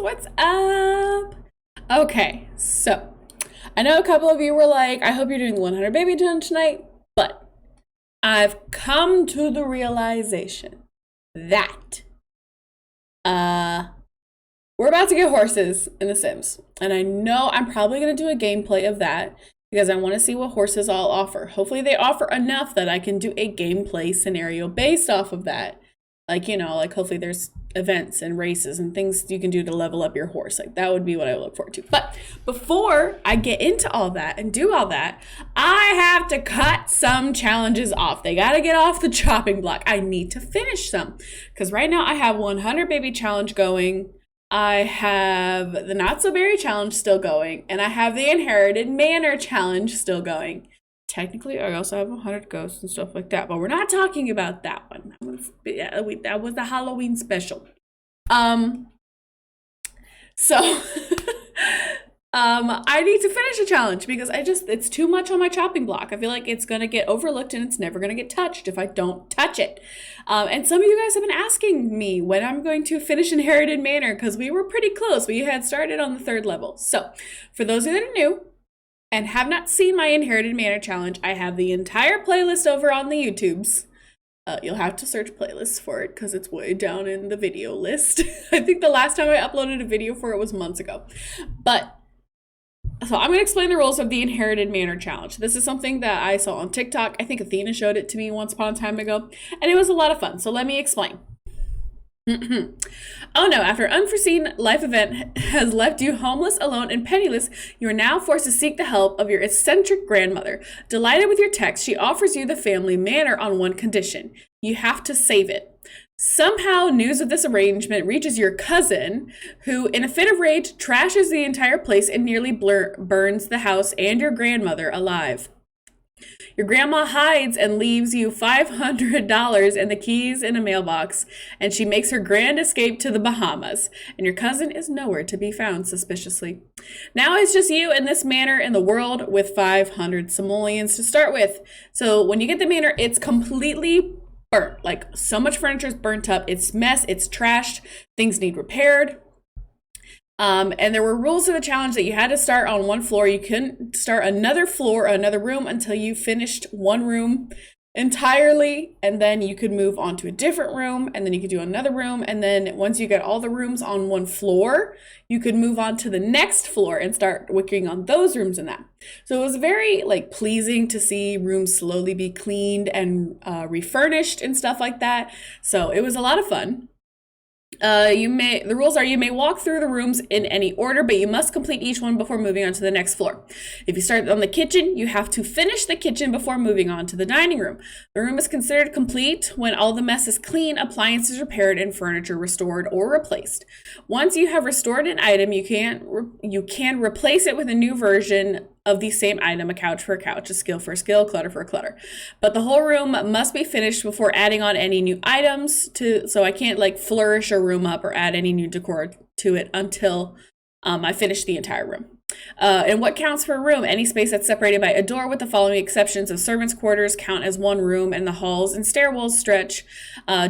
what's up? Okay, so I know a couple of you were like, I hope you're doing the 100 baby challenge tonight, but I've come to the realization that we're about to get horses in The Sims, and I know I'm probably going to do a gameplay of that because I want to see what horses all offer. Hopefully they offer enough that I can do a gameplay scenario based off of that. Like, you know, like hopefully there's events and races and things you can do to level up your horse. Like that would be what I look forward to. But before I get into all that and do all that, I have to cut some challenges off. They got to get off the chopping block. I need to finish some because right now I have 100 baby challenge going. I have the Not So Berry challenge still going, and I have the Inherited Manor challenge still going. Technically, I also have 100 ghosts and stuff like that, but we're not talking about that one. That was the Halloween special. So I need to finish a challenge because it's too much on my chopping block. I feel like it's gonna get overlooked and it's never gonna get touched if I don't touch it. And some of you guys have been asking me when I'm going to finish Inherited Manor because we were pretty close. We had started on the 3rd level. So for those of you that are new and have not seen my Inherited Manor challenge, I have the entire playlist over on the YouTubes. You'll have to search playlists for it because it's way down in the video list. I think the last time I uploaded a video for it was months ago. So I'm going to explain the rules of the Inherited Manor challenge. This is something that I saw on TikTok. I think Athena showed it to me once upon a time ago, and it was a lot of fun. So let me explain. Oh no, after an unforeseen life event has left you homeless, alone, and penniless, you are now forced to seek the help of your eccentric grandmother. Delighted with your text, she offers you the family manor on one condition. You have to save it. Somehow, news of this arrangement reaches your cousin, who, in a fit of rage, trashes the entire place and nearly burns the house and your grandmother alive. Your grandma hides and leaves you $500 and the keys in a mailbox, and she makes her grand escape to the Bahamas, and your cousin is nowhere to be found suspiciously. Now it's just you and this manor in the world with 500 simoleons to start with. So when you get the manor, it's completely burnt. Like, so much furniture is burnt up. It's mess. It's trashed. Things need repaired. And there were rules to the challenge that you had to start on one floor. You couldn't start another floor or another room until you finished one room entirely, and then you could move on to a different room, and then you could do another room, and then once you get all the rooms on one floor, you could move on to the next floor and start working on those rooms and that. So it was very pleasing to see rooms slowly be cleaned and refurnished and stuff like that. So it was a lot of fun. The rules are you may walk through the rooms in any order, but you must complete each one before moving on to the next floor. If you start on the kitchen, you have to finish the kitchen before moving on to the dining room. The room is considered complete when all the mess is clean, appliances repaired, and furniture restored or replaced. Once you have restored an item, you can replace it with a new version of the same item, a couch for a couch, a skill for a skill, clutter for a clutter. But the whole room must be finished before adding on any new items so I can't flourish a room up or add any new decor to it until I finish the entire room. And what counts for a room? Any space that's separated by a door, with the following exceptions of servants' quarters count as one room, and the halls and stairwells stretch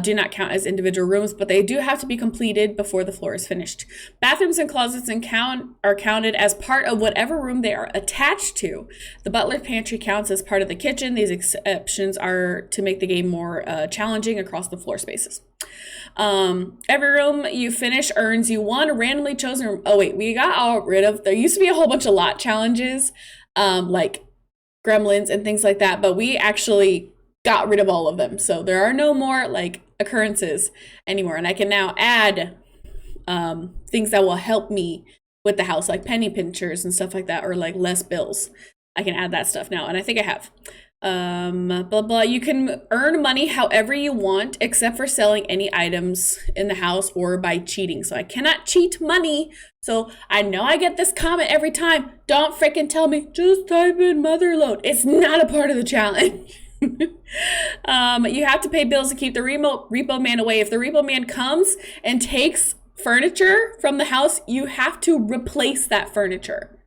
do not count as individual rooms, but they do have to be completed before the floor is finished. Bathrooms and closets are counted as part of whatever room they are attached to. The butler's pantry counts as part of the kitchen. These exceptions are to make the game more challenging across the floor spaces. Every room you finish earns you one randomly chosen room. Oh wait, we got all rid of, there used to be a whole bunch of lot challenges, like gremlins and things like that, but we actually got rid of all of them. So there are no more occurrences anymore. And I can now add things that will help me with the house, like penny pinchers and stuff like that, or less bills. I can add that stuff now, and I think I have. Blah blah. You can earn money however you want, except for selling any items in the house or by cheating. So I cannot cheat money. So I know I get this comment every time. Don't freaking tell me, just type in motherload. It's not a part of the challenge. You have to pay bills to keep the repo man away. If the repo man comes and takes furniture from the house, you have to replace that furniture,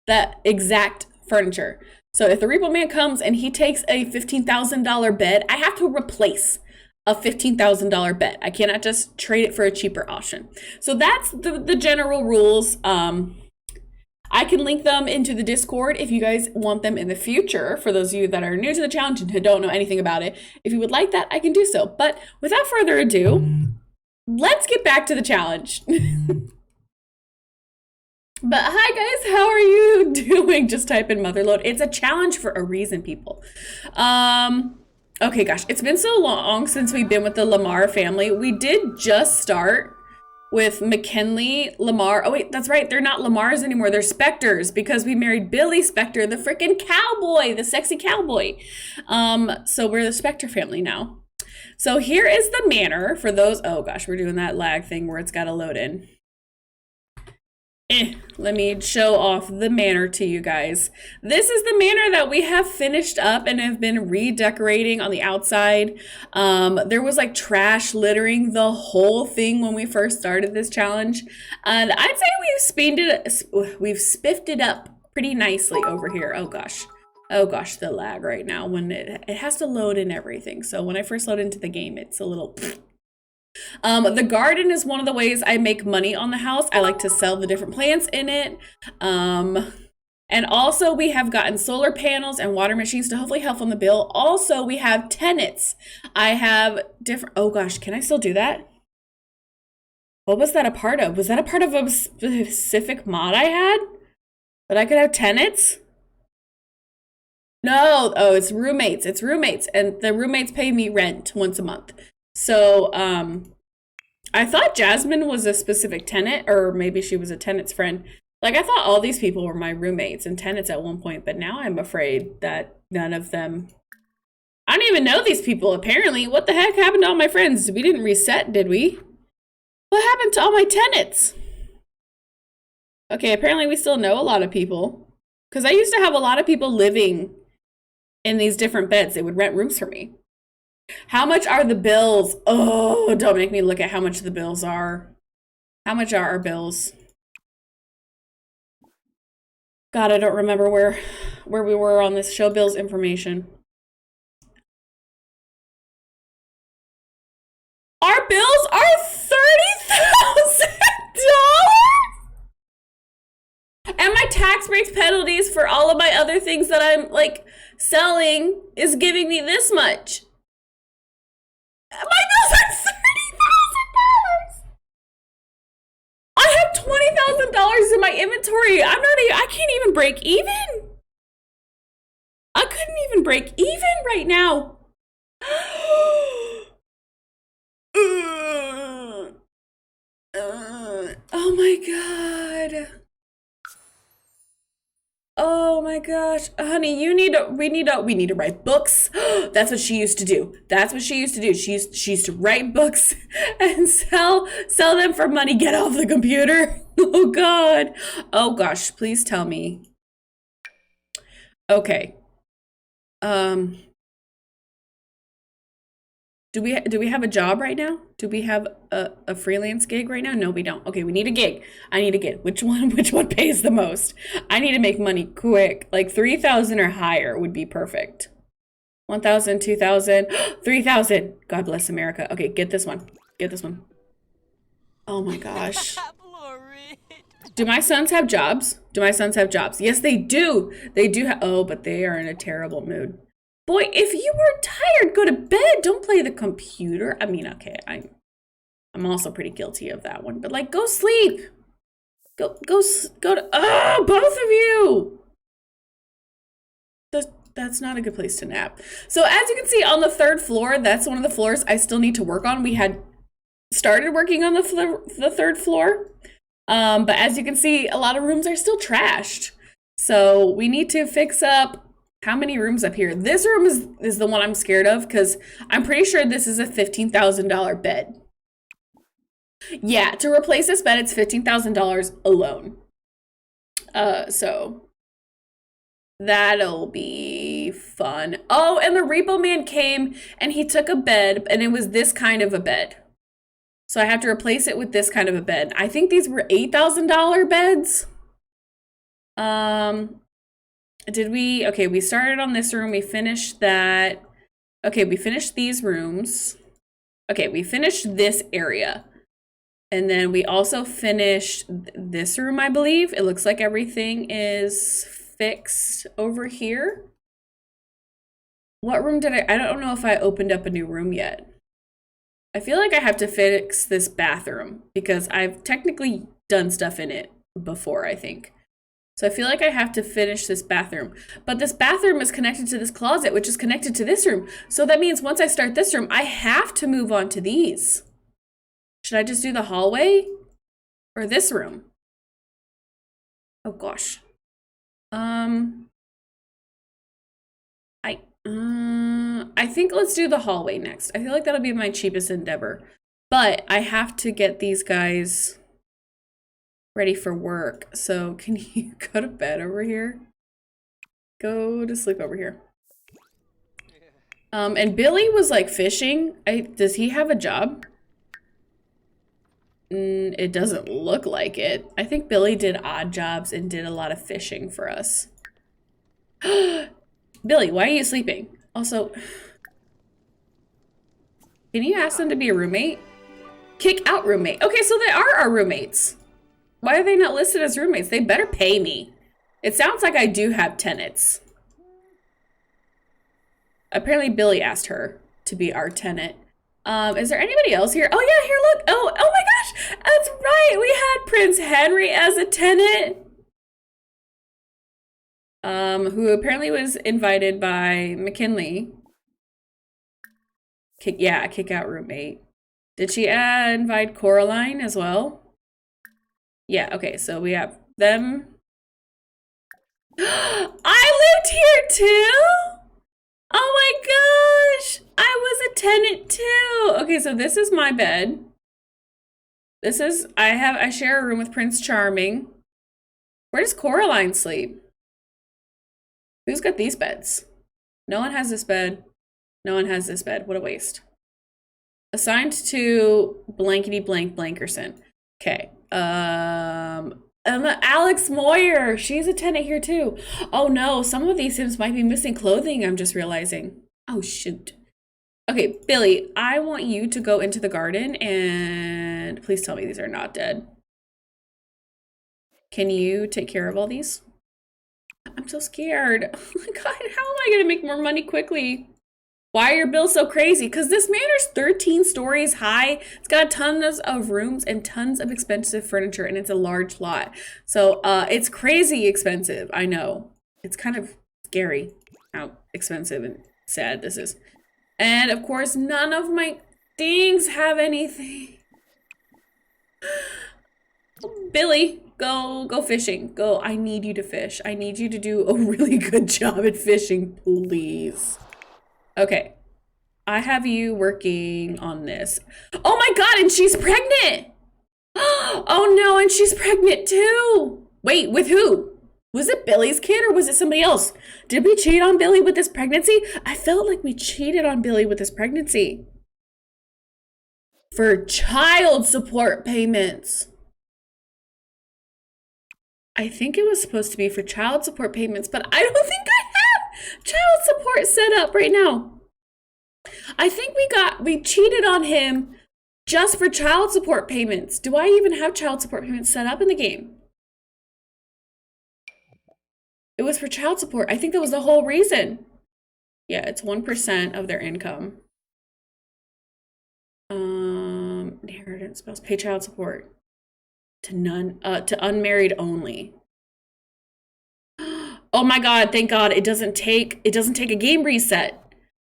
that exact furniture. So if the repo man comes and he takes a $15,000 bed, I have to replace a $15,000 bet. I cannot just trade it for a cheaper option. So that's the general rules. I can link them into the Discord if you guys want them in the future. For those of you that are new to the challenge and who don't know anything about it, if you would like that, I can do so. But without further ado, let's get back to the challenge. But hi guys, how are you doing? Just type in motherload. It's a challenge for a reason, people. Okay, gosh, it's been so long since we've been with the Lamar family. We did just start with McKinley, Lamar. Oh wait, that's right. They're not Lamars anymore. They're Specters because we married Billy Specter, the freaking cowboy, the sexy cowboy. So we're the Specter family now. So here is the Manor for those. Oh gosh, we're doing that lag thing where it's got to load in. Let me show off the Manor to you guys. This is the Manor that we have finished up and have been redecorating on the outside. There was like trash littering the whole thing when we first started this challenge. And I'd say we've spiffed it up pretty nicely over here. Oh gosh. Oh gosh, the lag right now when it has to load in everything. So when I first load into the game, it's a little... The garden is one of the ways I make money on the house. I like to sell the different plants in it. And also we have gotten solar panels and water machines to hopefully help on the bill. Also, we have tenants. I have different, oh gosh, can I still do that? What was that a part of? Was that a part of a specific mod I had? That I could have tenants? No, oh, it's roommates. It's roommates. And the roommates pay me rent once a month. So, I thought Jasmine was a specific tenant, or maybe she was a tenant's friend. Like, I thought all these people were my roommates and tenants at one point, but now I'm afraid that none of them... I don't even know these people, apparently. What the heck happened to all my friends? We didn't reset, did we? What happened to all my tenants? Okay, apparently we still know a lot of people. Because I used to have a lot of people living in these different beds. They would rent rooms for me. How much are the bills? Oh, don't make me look at how much the bills are. How much are our bills? God, I don't remember where we were on this show bills information. Our bills are $30,000! And my tax breaks penalties for all of my other things that I'm like selling is giving me this much. My bills are $30,000. I have $20,000 in my inventory. I can't even break even. I couldn't even break even right now. Oh my God. Oh my gosh, honey, we need to write books. That's what she used to do. That's what she used to do. She used to write books and sell them for money. Get off the computer. Oh God. Oh gosh, please tell me. Okay. Do we have a job right now? Do we have a freelance gig right now? No, we don't. Okay, we need a gig. I need a gig. Which one pays the most? I need to make money quick. Like 3,000 or higher would be perfect. 1,000, 2,000, 3,000. God bless America. Okay, get this one. Get this one. Oh my gosh. Do my sons have jobs? Do my sons have jobs? Yes, they do. They do have, oh, but they are in a terrible mood. Boy, if you were tired, go to bed. Don't play the computer. I mean, okay, I'm also pretty guilty of that one. But like, go sleep. Go to, oh, both of you. That's not a good place to nap. So as you can see on the third floor, that's one of the floors I still need to work on. We had started working on the third floor. But as you can see, a lot of rooms are still trashed. So we need to fix up. How many rooms up here? This room is the one I'm scared of because I'm pretty sure this is a $15,000 bed. Yeah, to replace this bed, it's $15,000 alone. So that'll be fun. Oh, and the repo man came and he took a bed and it was this kind of a bed. So I have to replace it with this kind of a bed. I think these were $8,000 beds. Okay, we started on this room, we finished that. Okay, we finished these rooms. Okay, we finished this area. And then we also finished this room, I believe. It looks like everything is fixed over here. What room did I don't know if I opened up a new room yet. I feel like I have to fix this bathroom because I've technically done stuff in it before, I think. So I feel like I have to finish this bathroom. But this bathroom is connected to this closet, which is connected to this room. So that means once I start this room, I have to move on to these. Should I just do the hallway or this room? Oh gosh. I think let's do the hallway next. I feel like that'll be my cheapest endeavor. But I have to get these guys ready for work. So can you go to bed over here? Go to sleep over here. And Billy was like fishing. Does he have a job? It doesn't look like it. I think Billy did odd jobs and did a lot of fishing for us. Billy, why are you sleeping? Also, can you ask them to be a roommate? Kick out roommate. Okay, so they are our roommates. Why are they not listed as roommates? They better pay me. It sounds like I do have tenants. Apparently Billy asked her to be our tenant. Is there anybody else here? Oh yeah, here, look. Oh my gosh, that's right. We had Prince Henry as a tenant. Who apparently was invited by McKinley. Kick out roommate. Did she invite Coraline as well? Yeah, okay, so we have them. I lived here too? Oh my gosh, I was a tenant too. Okay, so this is my bed. I share a room with Prince Charming. Where does Coraline sleep? Who's got these beds? No one has this bed. No one has this bed. What a waste. Assigned to blankety blank Blankerson. Okay. Alex Moyer. She's a tenant here too. Oh no, some of these Sims might be missing clothing, I'm just realizing. Oh shoot. Okay, Billy, I want you to go into the garden and please tell me these are not dead. Can you take care of all these? I'm so scared. Oh my god, how am I gonna make more money quickly? Why are your bills so crazy? Because this manor's 13 stories high. It's got tons of rooms and tons of expensive furniture, and it's a large lot. So it's crazy expensive, I know. It's kind of scary how expensive and sad this is. And of course, none of my things have anything. Billy, go fishing. Go, I need you to fish. I need you to do a really good job at fishing, please. Okay, I have you working on this. Oh my god, and she's pregnant! Oh no, and she's pregnant too! Wait, with who? Was it Billy's kid or was it somebody else? Did we cheat on Billy with this pregnancy? I felt like we cheated on Billy with this pregnancy. For child support payments. I think it was supposed to be for child support payments, but I don't think I have child support set up right now. I think we cheated on him just for child support payments. Do I even have child support payments set up in the game? It was for child support. I think that was the whole reason. Yeah, it's 1% of their income. Inheritance, spouse, pay child support. To unmarried only. Oh my god, thank god it doesn't take a game reset.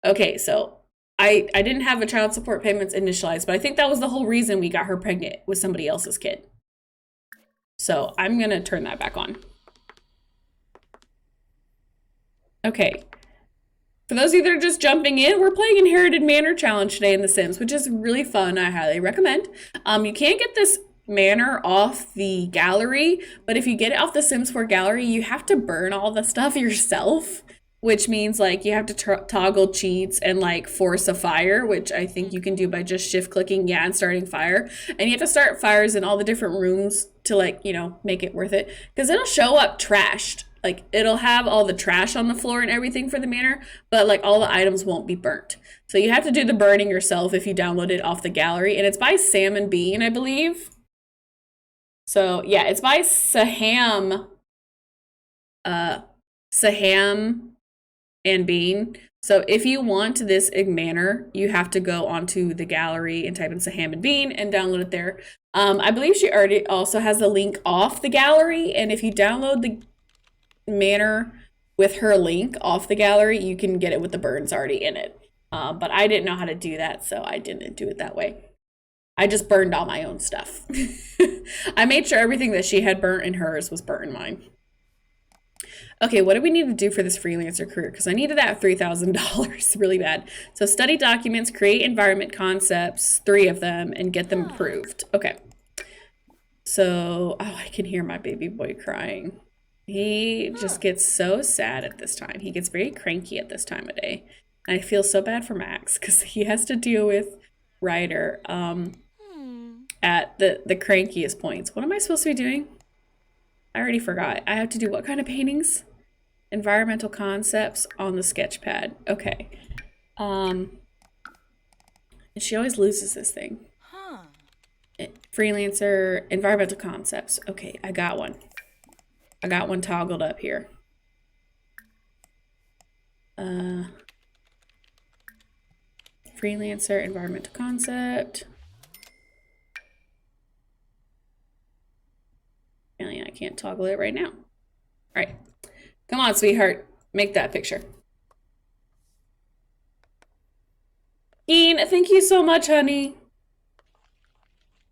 Okay, so I didn't have a child support payments initialized, but I think that was the whole reason we got her pregnant with somebody else's kid. So I'm gonna turn that back on. Okay. For those of you that are just jumping in, we're playing Inherited Manor Challenge today in The Sims, which is really fun. I highly recommend. You can't get this manor off the gallery, but if you get it off the Sims 4 gallery, you have to burn all the stuff yourself, which means like you have to toggle cheats and like force a fire, which I think you can do by just shift clicking and starting fire. And you have to start fires in all the different rooms to like, you know, make it worth it, because it'll show up trashed. like, it'll have all the trash on the floor and everything for the manor, but like all the items won't be burnt. So you have to do the burning yourself if you download it off the gallery, and it's by SahmandBean, I believe. So yeah, it's by Saham and Bean. So if you want this Manor, you have to go onto the gallery and type in SahmandBean and download it there. I believe she already also has the link off the gallery, and if you download the Manor with her link off the gallery, you can get it with the burns already in it. But I didn't know how to do that, so I didn't do it that way. I just burned all my own stuff. I made sure everything that she had burnt in hers was burnt in mine. Okay, what do we need to do for this freelancer career? Because I needed that $3,000 really bad. So study documents, create environment concepts, 3 of them, and get them approved. Okay. So, oh, I can hear my baby boy crying. He just gets so sad at this time. He gets very cranky at this time of day. And I feel so bad for Max because he has to deal with Ryder at the crankiest points. What am I supposed to be doing? I already forgot. I have to do what kind of paintings? Environmental concepts on the sketch pad. Okay. And she always loses this thing. Freelancer, environmental concepts. Okay, I got one. I got one toggled up here. Freelancer, environmental concept. Apparently I can't toggle it right now. All right. Come on, sweetheart. Make that picture. Bean, thank you so much, honey.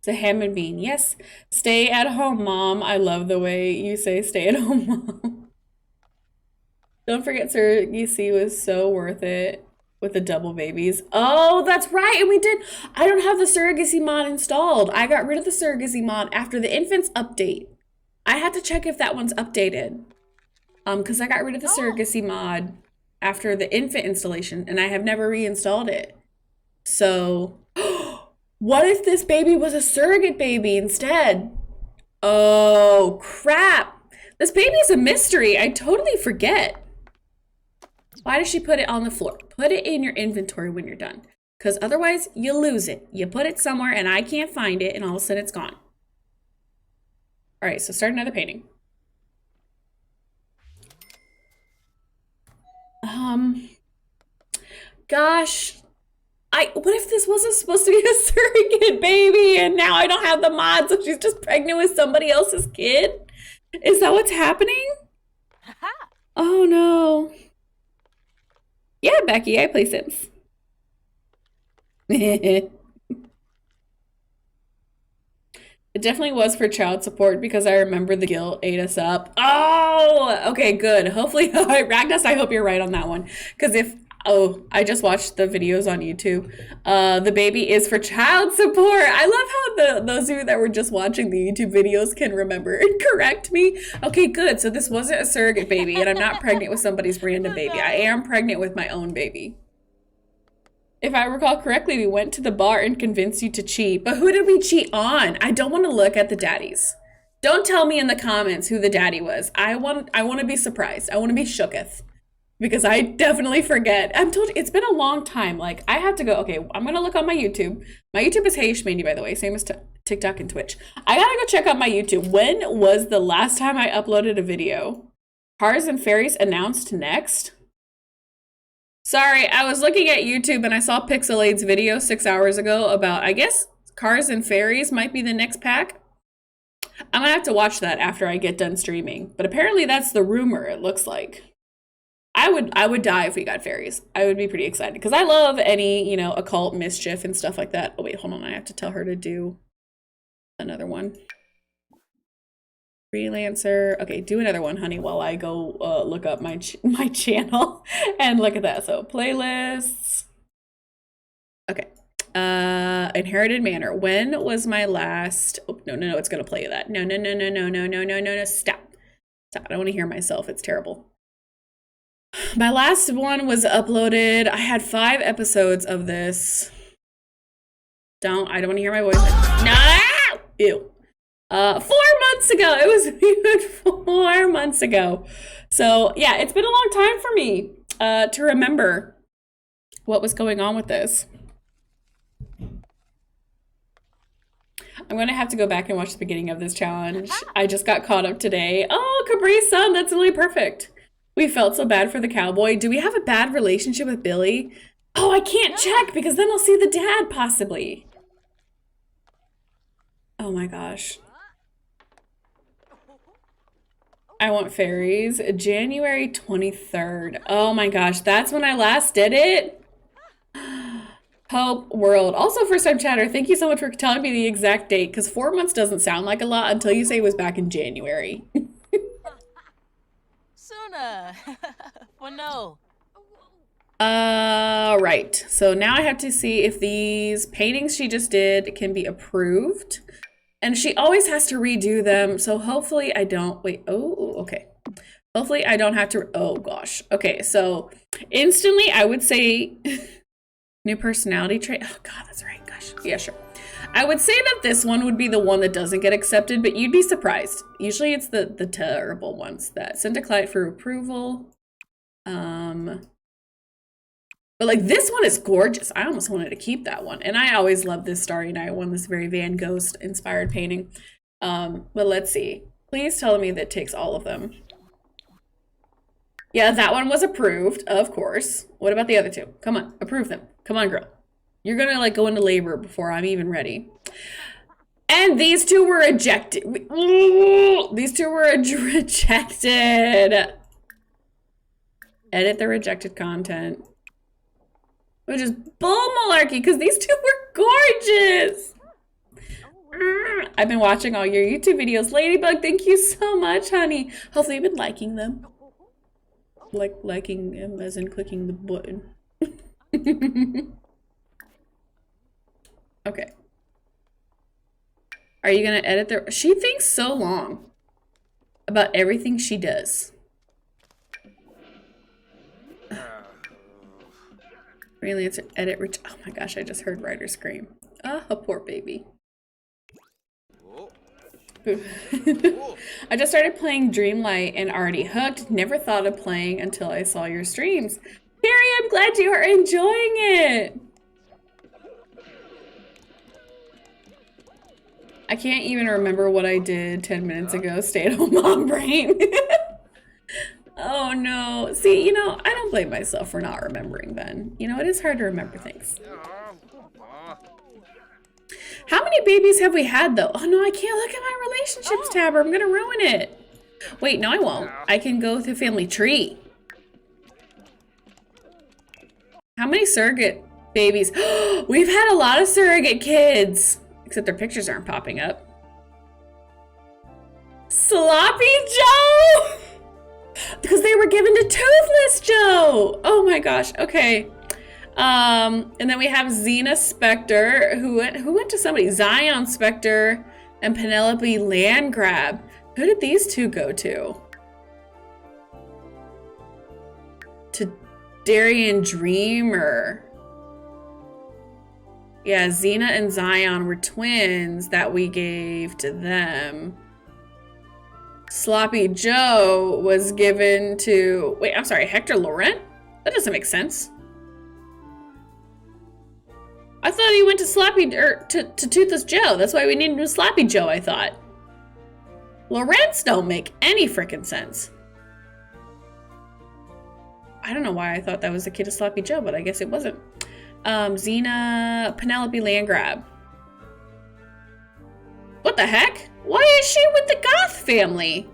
SahmandBean, yes. Stay at home, mom. I love the way you say stay at home, mom. Don't forget surrogacy was so worth it with the double babies. Oh, that's right. And we did. I don't have the surrogacy mod installed. I got rid of the surrogacy mod after the infants update. I had to check if that one's updated. Because I got rid of the surrogacy mod after the infant installation, and I have never reinstalled it. So, what if this baby was a surrogate baby instead? Oh, crap. This baby is a mystery. I totally forget. Why does she put it on the floor? Put it in your inventory when you're done. Because otherwise, you lose it. You put it somewhere, and I can't find it, and all of a sudden it's gone. All right, so start another painting. Gosh, what if this wasn't supposed to be a surrogate baby and now I don't have the mod, so she's just pregnant with somebody else's kid? Is that what's happening? Oh no. Yeah, Becky, I play Sims. It definitely was for child support because I remember the guilt ate us up. Oh, okay, good. Hopefully, Ragnas, I hope you're right on that one. Because I just watched the videos on YouTube. The baby is for child support. I love how those of you that were just watching the YouTube videos can remember and correct me. Okay, good. So this wasn't a surrogate baby and I'm not pregnant with somebody's random baby. I am pregnant with my own baby. If I recall correctly, we went to the bar and convinced you to cheat. But who did we cheat on? I don't want to look at the daddies. Don't tell me in the comments who the daddy was. I want to be surprised. I want to be shooketh. Because I definitely forget. I'm told it's been a long time. Like, I have to go, okay, I'm going to look on my YouTube. My YouTube is HayIshMandy, by the way. Same as TikTok and Twitch. I got to go check out my YouTube. When was the last time I uploaded a video? Cars and Fairies announced next? Sorry, I was looking at YouTube and I saw Pixelade's video 6 hours ago about, I guess, Cars and Fairies might be the next pack. I'm gonna have to watch that after I get done streaming. But apparently that's the rumor, it looks like. I would die if we got fairies. I would be pretty excited because I love any, occult mischief and stuff like that. Oh wait, hold on, I have to tell her to do another one. Freelancer. Okay, do another one, honey, while I go look up my channel and look at that. So playlists. Okay. Inherited Manor. When was my last? Oh, no, it's gonna play that. No. Stop. I don't want to hear myself. It's terrible. My last one was uploaded. I had 5 episodes of this. I don't want to hear my voice. No! Ew. 4 months ago. It was viewed 4 months ago. So yeah, it's been a long time for me to remember what was going on with this. I'm going to have to go back and watch the beginning of this challenge. I just got caught up today. Oh, Capri-san, that's really perfect. We felt so bad for the cowboy. Do we have a bad relationship with Billy? Oh, I can't check because then I'll see the dad possibly. Oh my gosh. I want fairies. January 23rd. Oh my gosh, that's when I last did it? Hope World. Also, first time chatter, thank you so much for telling me the exact date, because 4 months doesn't sound like a lot until you say it was back in January. Sooner. For no. Right. So now I have to see if these paintings she just did can be approved. And she always has to redo them, so hopefully I don't, wait, oh, okay. Hopefully I don't have to, oh gosh. Okay, so instantly I would say, new personality trait, oh God, that's right, gosh, yeah, sure. I would say that this one would be the one that doesn't get accepted, but you'd be surprised. Usually it's the terrible ones that send a client for approval. But like this one is gorgeous. I almost wanted to keep that one. And I always love this Starry Night one, this very Van Gogh inspired painting. But let's see. Please tell me that it takes all of them. Yeah, that one was approved, of course. What about the other two? Come on, approve them. Come on, girl. You're gonna like go into labor before I'm even ready. And these two were ejected. These two were rejected. Edit the rejected content. Which is bull malarkey, because these two were gorgeous. I've been watching all your YouTube videos. Ladybug, thank you so much, honey. Hopefully you've been liking them. Like liking them as in clicking the button. Okay. Are you gonna edit the... She thinks so long about everything she does. Freelancer edit rich. Oh my gosh, I just heard Ryder scream. Ah, oh, poor baby. I just started playing Dreamlight and already hooked. Never thought of playing until I saw your streams. Carrie, I'm glad you are enjoying it. I can't even remember what I did 10 minutes ago. Stay-at-home mom brain. Oh no. See, you know, I don't blame myself for not remembering then. You know, it is hard to remember things. How many babies have we had though? Oh no, I can't look at my relationships tab or I'm gonna ruin it. Wait, no I won't. I can go through family tree. How many surrogate babies? We've had a lot of surrogate kids. Except their pictures aren't popping up. Sloppy Joe! Because they were given to Toothless Joe. Oh my gosh. Okay. And then we have Xena Spectre, who went to somebody. Zion Spectre and Penelope Landgrab. Who did these two go to? To Darian Dreamer. Yeah, Xena and Zion were twins that we gave to them. Sloppy Joe was given to... Wait, I'm sorry, Hector Laurent? That doesn't make sense. I thought he went to to Toothless Joe. That's why we named him Sloppy Joe, I thought. Laurents don't make any frickin' sense. I don't know why I thought that was the kid of Sloppy Joe, but I guess it wasn't. Xena, Penelope Landgrab. What the heck? Why is she with the Goth family?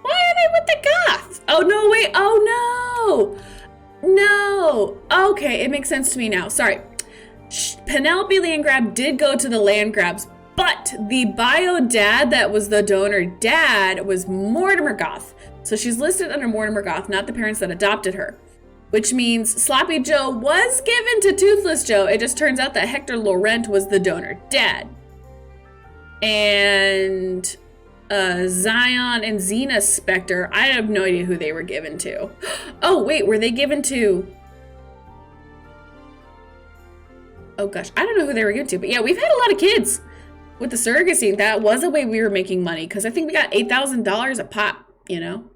Why are they with the Goths? Oh, no, wait. Oh, no. No. Okay, it makes sense to me now. Sorry. Penelope Landgrab did go to the Landgrabs, but the bio dad that was the donor dad was Mortimer Goth. So she's listed under Mortimer Goth, not the parents that adopted her. Which means Sloppy Joe was given to Toothless Joe. It just turns out that Hector Laurent was the donor dad. And Zion and Xena Spectre, I have no idea who they were given to. Oh, wait, were they given to... Oh, gosh, I don't know who they were given to. But yeah, we've had a lot of kids. with the surrogacy, that was a way we were making money because I think we got $8,000 a pop, you know?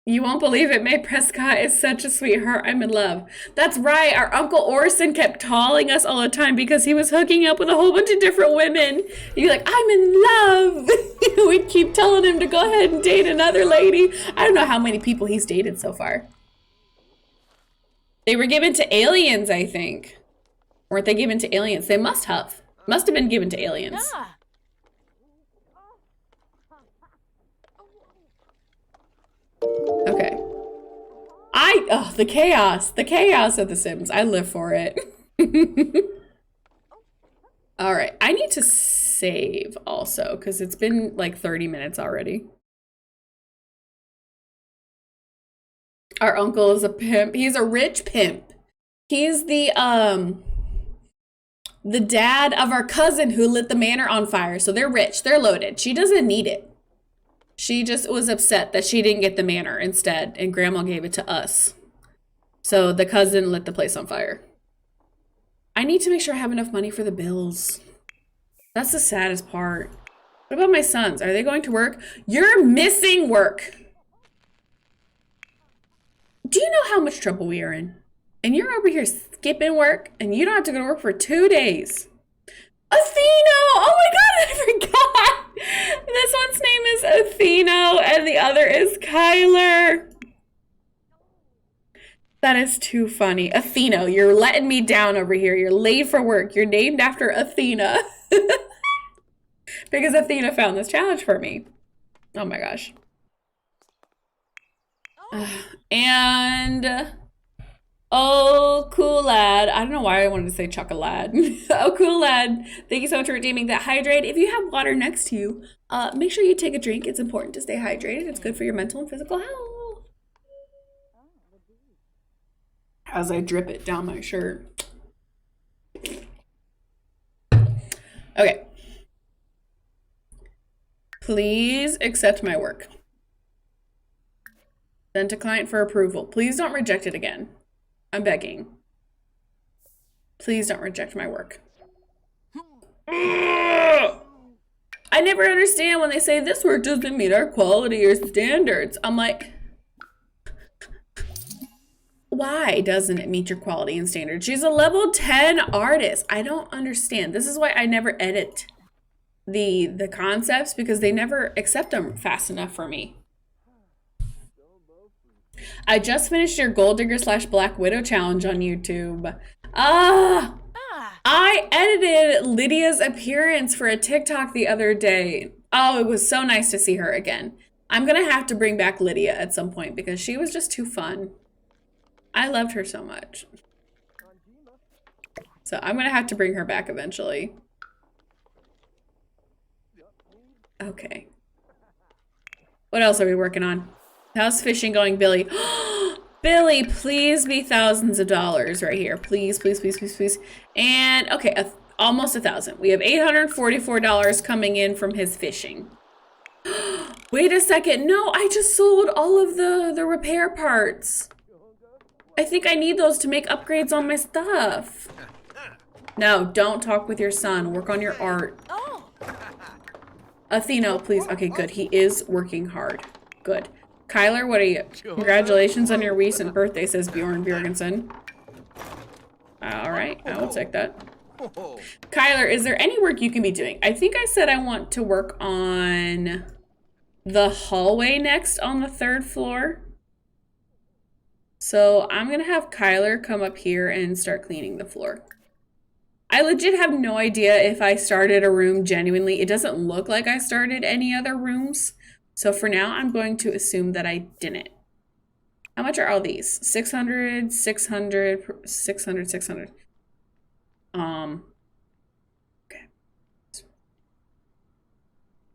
You won't believe it. May Prescott is such a sweetheart. I'm in love. That's right. Our Uncle Orson kept calling us all the time because he was hooking up with a whole bunch of different women. You're like, I'm in love. We'd keep telling him to go ahead and date another lady. I don't know how many people he's dated so far. They were given to aliens, I think. Weren't they given to aliens? They must have. Must have been given to aliens. Ah. Okay. The chaos of The Sims. I live for it. All right, I need to save also because it's been like 30 minutes already. Our uncle is a pimp. He's a rich pimp. He's the dad of our cousin who lit the manor on fire. So they're rich, they're loaded. She doesn't need it. She just was upset that she didn't get the manor instead, and grandma gave it to us. So the cousin lit the place on fire. I need to make sure I have enough money for the bills. That's the saddest part. What about my sons? Are they going to work? You're missing work. Do you know how much trouble we are in? And you're over here skipping work, and you don't have to go to work for 2 days. Athena! Oh my god, I forgot! This one's name is Athena, and the other is Kyler. That is too funny. Athena, you're letting me down over here. You're late for work. You're named after Athena. Because Athena found this challenge for me. Oh my gosh. And... oh, cool lad. I don't know why I wanted to say chocolate. Oh, cool lad. Thank you so much for redeeming that hydrate. If you have water next to you, make sure you take a drink. It's important to stay hydrated. It's good for your mental and physical health. As I drip it down my shirt. Okay. Please accept my work. Send to client for approval. Please don't reject it again. I'm begging. Please don't reject my work. I never understand when they say this work doesn't meet our quality or standards. I'm like, why doesn't it meet your quality and standards? She's a level 10 artist. I don't understand. This is why I never edit the concepts because they never accept them fast enough for me. I just finished your Gold Digger / Black Widow challenge on YouTube. I edited Lydia's appearance for a TikTok the other day. Oh, it was so nice to see her again. I'm gonna have to bring back Lydia at some point because she was just too fun. I loved her so much. So I'm gonna have to bring her back eventually. Okay. What else are we working on? How's fishing going, Billy? Billy, please be thousands of dollars right here. Please, please, please, please, please. And okay, almost 1,000. We have $844 coming in from his fishing. Wait a second. No, I just sold all of the repair parts. I think I need those to make upgrades on my stuff. No, don't talk with your son. Work on your art. Athena, please. Okay, good. He is working hard. Good. Kyler, what are you? Congratulations on your recent birthday, says Bjorn Bjorgensen. All right, I will take that. Kyler, is there any work you can be doing? I think I said I want to work on the hallway next on the 3rd floor. So I'm gonna have Kyler come up here and start cleaning the floor. I legit have no idea if I started a room genuinely. It doesn't look like I started any other rooms. So for now, I'm going to assume that I didn't. How much are all these? 600, 600, 600, 600. Okay.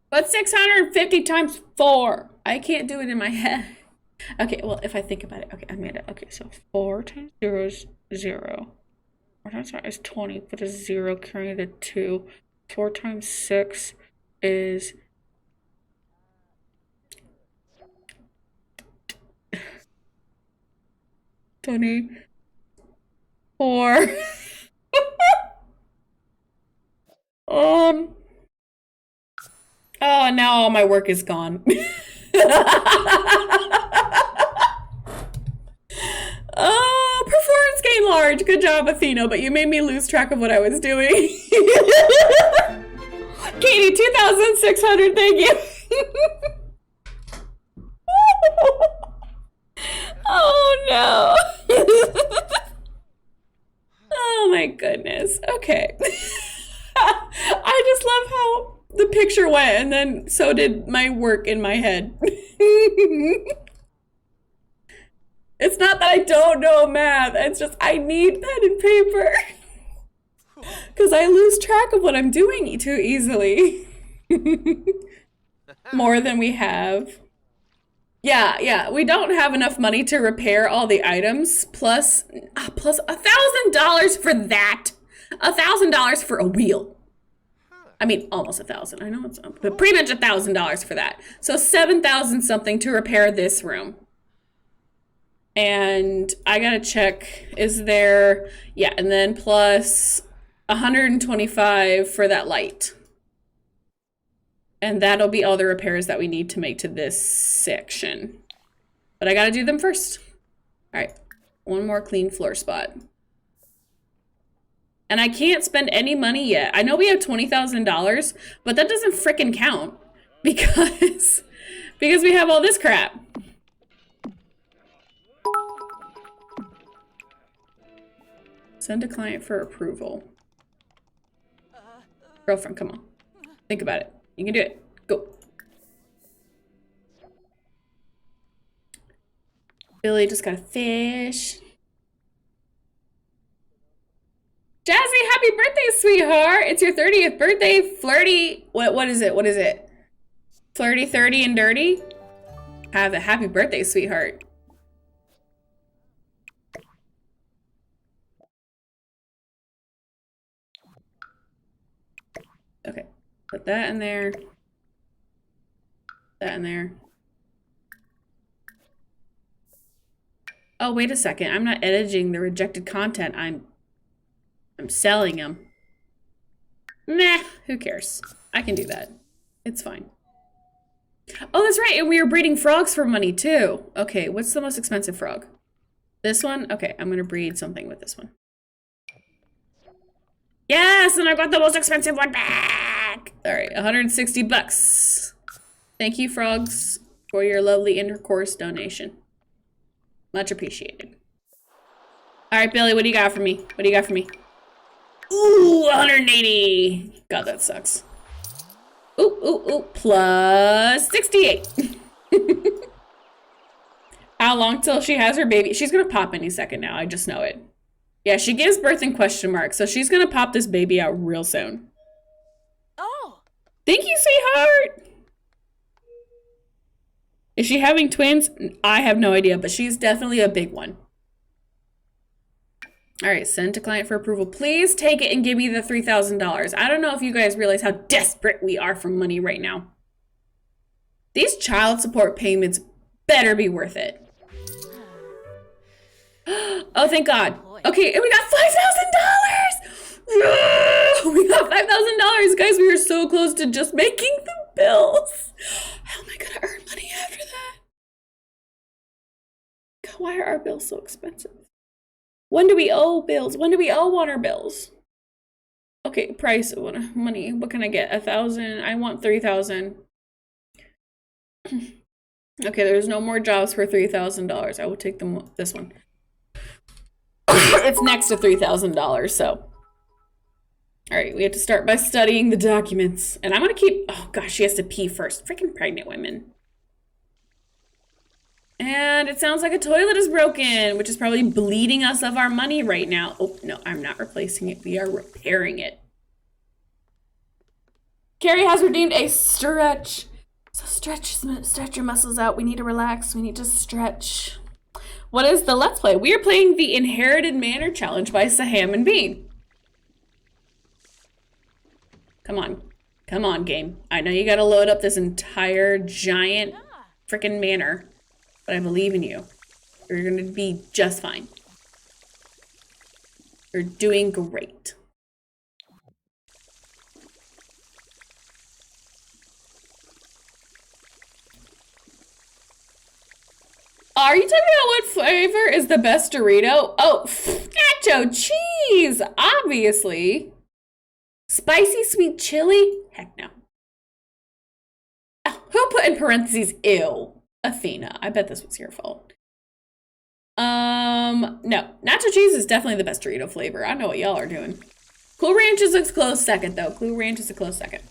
But 650 times 4. I can't do it in my head. Okay, well, if I think about it. Okay, I made it. Okay, so 4 times 0 is 0. 4 times 5 is 20. Put a 0 carrying the 2. 4 times 6 is... 24. Oh, now all my work is gone. Oh, performance gain large. Good job, Athena, but you made me lose track of what I was doing. Katie, 2,600, thank you. Oh, no. Oh, my goodness. Okay. I just love how the picture went, and then so did my work in my head. It's not that I don't know math. It's just I need pen and paper. Because I lose track of what I'm doing too easily. More than we have. Yeah, we don't have enough money to repair all the items. Plus $1,000 for that. $1,000 for a wheel. I mean, almost 1,000. I know it's but pretty much $1,000 for that. So 7,000 something to repair this room. And I gotta check, is there, yeah, and then plus 125 for that light. And that'll be all the repairs that we need to make to this section. But I gotta do them first. All right, one more clean floor spot. And I can't spend any money yet. I know we have $20,000, but that doesn't frickin' count because we have all this crap. Send a client for approval. Girlfriend, come on. Think about it. You can do it. Go. Billy just got a fish. Jazzy, happy birthday, sweetheart. It's your 30th birthday. Flirty. What is it? What is it? Flirty, 30, and dirty? Have a happy birthday, sweetheart. Okay, put that in there. That in there. Oh, wait a second. I'm not editing the rejected content. I'm selling them. Nah, who cares? I can do that. It's fine. Oh, that's right. And we are breeding frogs for money too. Okay, what's the most expensive frog? This one? Okay, I'm gonna breed something with this one. Yes, and I got the most expensive one back. All right, 160 bucks. Thank you, frogs, for your lovely intercourse donation. Much appreciated. All right, Billy, what do you got for me? What do you got for me? Ooh, 180. God, that sucks. Ooh, plus 68. How long till she has her baby? She's gonna pop any second now, I just know it. Yeah, she gives birth in question mark, so she's gonna pop this baby out real soon. Oh. Thank you, sweetheart. Is she having twins? I have no idea, but she's definitely a big one. All right, send to client for approval. Please take it and give me the $3,000. I don't know if you guys realize how desperate we are for money right now. These child support payments better be worth it. Oh, thank God. Okay, and we got $5,000. We got $5,000, guys. We are so close to just making the bills. How am I gonna earn money after that? God, why are our bills so expensive? When do we owe bills? When do we owe on our bills? Okay, price of money. What can I get? 1,000. I want 3,000. Okay, there's no more jobs for $3,000. I will take this one. It's next to $3,000, so. All right, we have to start by studying the documents. And I'm gonna keep, oh gosh, she has to pee first. Freaking pregnant women. And it sounds like a toilet is broken, which is probably bleeding us of our money right now. Oh, no, I'm not replacing it. We are repairing it. Carrie has redeemed a stretch. So stretch your muscles out. We need to relax. We need to stretch. What is the Let's Play? We are playing the Inherited Manor Challenge by SahmandBean. Come on. Come on, game. I know you gotta load up this entire giant freaking manor. But I believe in you. You're gonna be just fine. You're doing great. Are you talking about what flavor is the best Dorito? Oh, nacho cheese, obviously. Spicy sweet chili? Heck no. Oh, who put in parentheses, ew? Athena. I bet this was your fault. No. Nacho cheese is definitely the best Dorito flavor. I know what y'all are doing. Cool Ranch is a close second, though. Cool Ranch is a close second.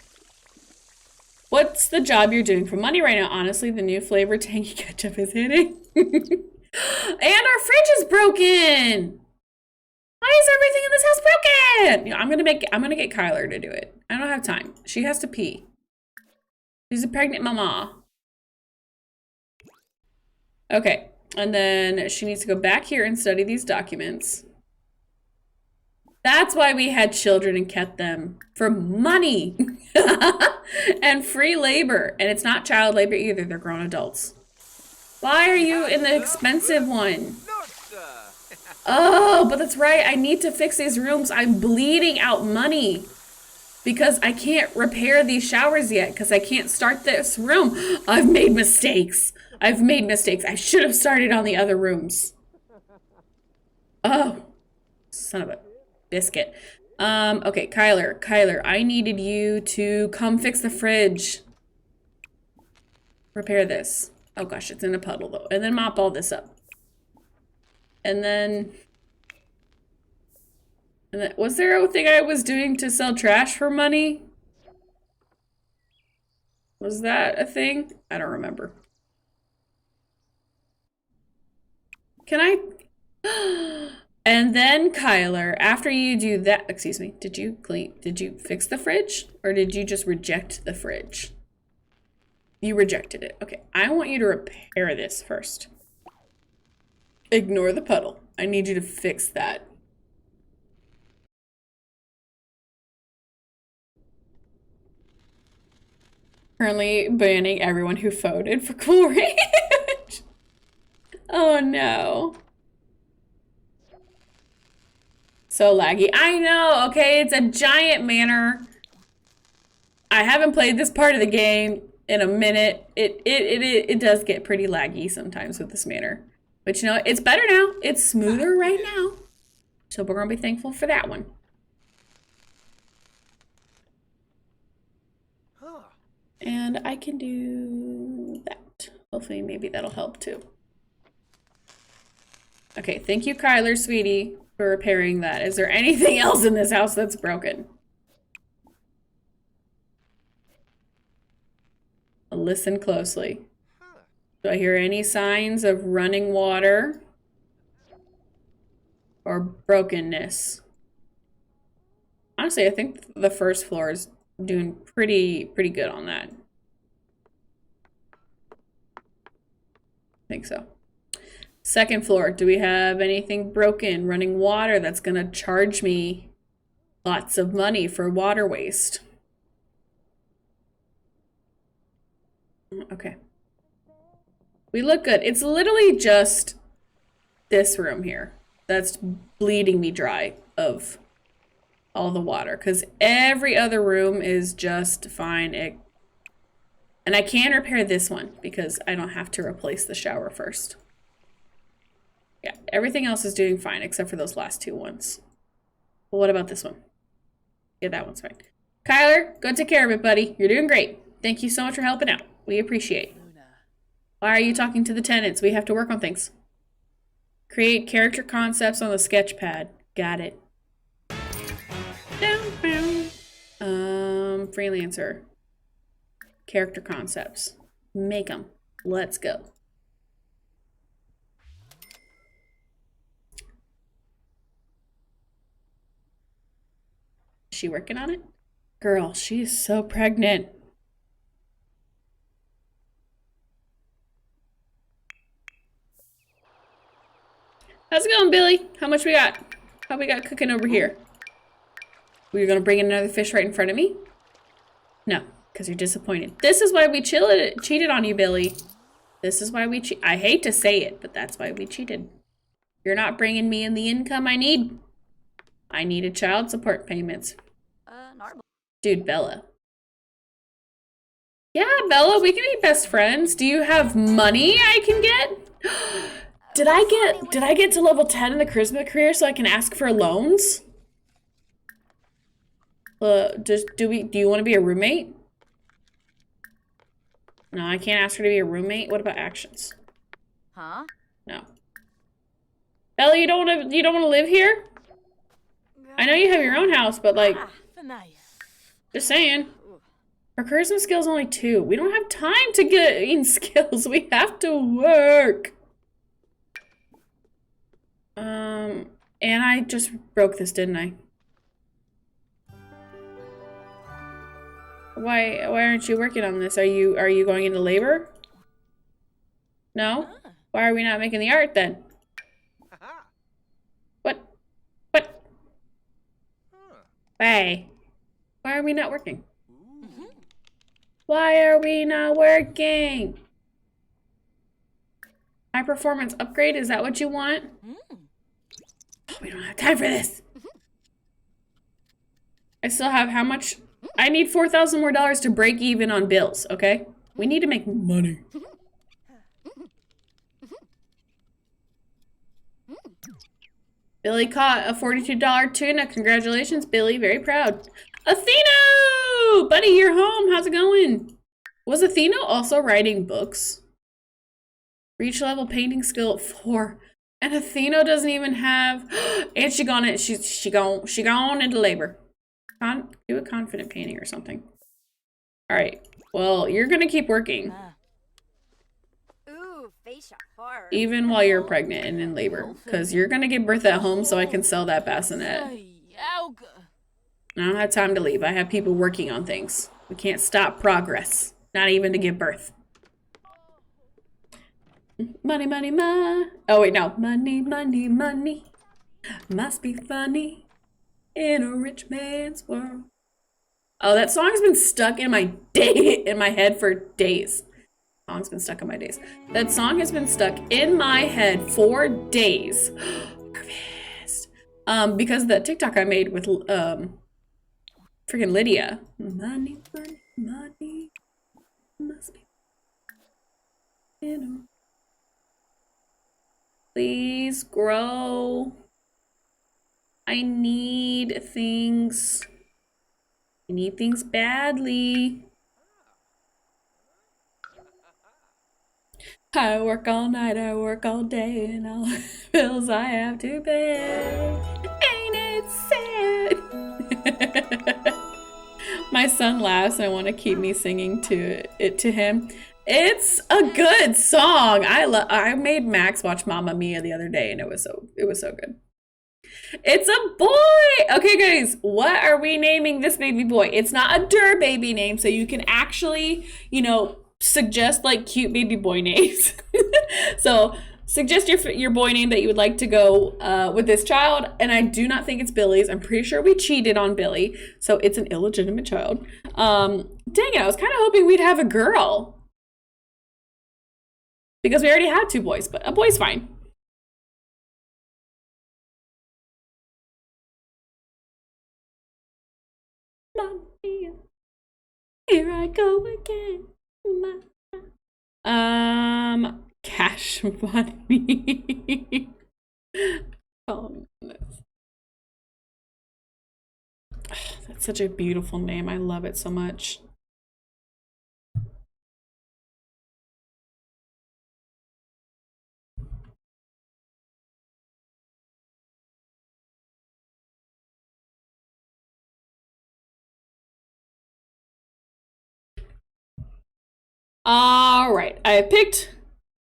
What's the job you're doing for money right now? Honestly, the new flavor tangy ketchup is hitting. And our fridge is broken. Why is everything in this house broken? You know, I'm gonna get Kyler to do it. I don't have time. She has to pee. She's a pregnant mama. Okay, and then she needs to go back here and study these documents. That's why we had children and kept them for money and free labor. And it's not child labor either. They're grown adults. Why are you in the expensive one? Oh, but that's right. I need to fix these rooms. I'm bleeding out money because I can't repair these showers yet because I can't start this room. I've made mistakes. I should have started on the other rooms. Oh, son of a biscuit. Okay, Kyler, I needed you to come fix the fridge. Repair this. Oh gosh, it's in a puddle though. And then mop all this up. And then was there a thing I was doing to sell trash for money? Was that a thing? I don't remember. Can I? And then Kyler, after you do that, excuse me, did you fix the fridge or did you just reject the fridge? You rejected it. Okay, I want you to repair this first. Ignore the puddle. I need you to fix that. Currently banning everyone who voted for Cool Ranch. Oh no. So laggy. I know, okay, it's a giant manor. I haven't played this part of the game in a minute. It does get pretty laggy sometimes with this manor. But you know, it's better now. It's smoother right now. So we're gonna be thankful for that one. And I can do that. Hopefully maybe that'll help too. Okay, thank you, Kyler, sweetie, for repairing that. Is there anything else in this house that's broken? Listen closely. Do I hear any signs of running water or brokenness? Honestly, I think the first floor is doing pretty good on that. I think so. Second floor, do we have anything broken? Running water that's gonna charge me lots of money for water waste. Okay. We look good. It's literally just this room here that's bleeding me dry of all the water because every other room is just fine. And I can repair this one because I don't have to replace the shower first. Yeah, everything else is doing fine except for those last two ones. But what about this one? Yeah, that one's fine. Kyler, go take care of it, buddy. You're doing great. Thank you so much for helping out. We appreciate it. Why are you talking to the tenants? We have to work on things. Create character concepts on the sketch pad. Got it. Freelancer. Character concepts. Make them. Let's go. Is she working on it? Girl, she is so pregnant. How's it going, Billy? How much we got? How we got cooking over here? Were you gonna bring in another fish right in front of me? No, because you're disappointed. This is why we cheated on you, Billy. This is why we I hate to say it, but that's why we cheated. You're not bringing me in the income I need. I needed child support payments. Dude, Bella. Yeah, Bella, we can be best friends. Do you have money I can get? Did I get to level 10 in the charisma career so I can ask for loans? Do you want to be a roommate? No, I can't ask her to be a roommate. What about actions? Huh? No. Ellie, you don't want to live here? I know you have your own house, but like, just saying. Our charisma skill's only 2. We don't have time to gain skills. We have to work. And I just broke this, didn't I? Why aren't you working on this? Are you going into labor? No? Why are we not making the art then? What? Why? Why are we not working? Why are we not working? High performance upgrade, is that what you want? Oh, we don't have time for this. I still have how much? I need $4,000 more to break even on bills, okay? We need to make money. Billy caught a $42 tuna. Congratulations, Billy. Very proud. Atheno! Buddy, you're home. How's it going? Was Atheno also writing books? Reach level painting skill 4. And Atheno doesn't even have... And she gone into labor. Do a confident painting or something. All right. Well, you're going to keep working. Even while you're pregnant and in labor. Because you're going to give birth at home so I can sell that bassinet. I don't have time to leave. I have people working on things. We can't stop progress. Not even to give birth. Money, money, money. Oh, wait, no. Money, money, money. Must be funny in a rich man's world. Oh, that song's been stuck in my head for days. Song's been stuck in my days. That song has been stuck in my head for days. Harvest. Because of that TikTok I made with freaking Lydia. Money, money, money. Must be. You know. Please grow. I need things. I need things badly. I work all night, I work all day, and all the bills I have to pay. Ain't it sad? My son laughs and I want to keep me singing to him. It's a good song. I made Max watch Mamma Mia the other day and it was so good. It's a boy! Okay, guys, what are we naming this baby boy? It's not a der baby name, so you can actually, suggest like cute baby boy names. So suggest your boy name that you would like to go with this child. And I do not think it's Billy's. I'm pretty sure we cheated on Billy, so it's an illegitimate child. Dang it, I was kind of hoping we'd have a girl. Because we already had 2 boys, but a boy's fine. Mommy, here I go again. Cash money. Oh, that's such a beautiful name. I love it so much. All right, I picked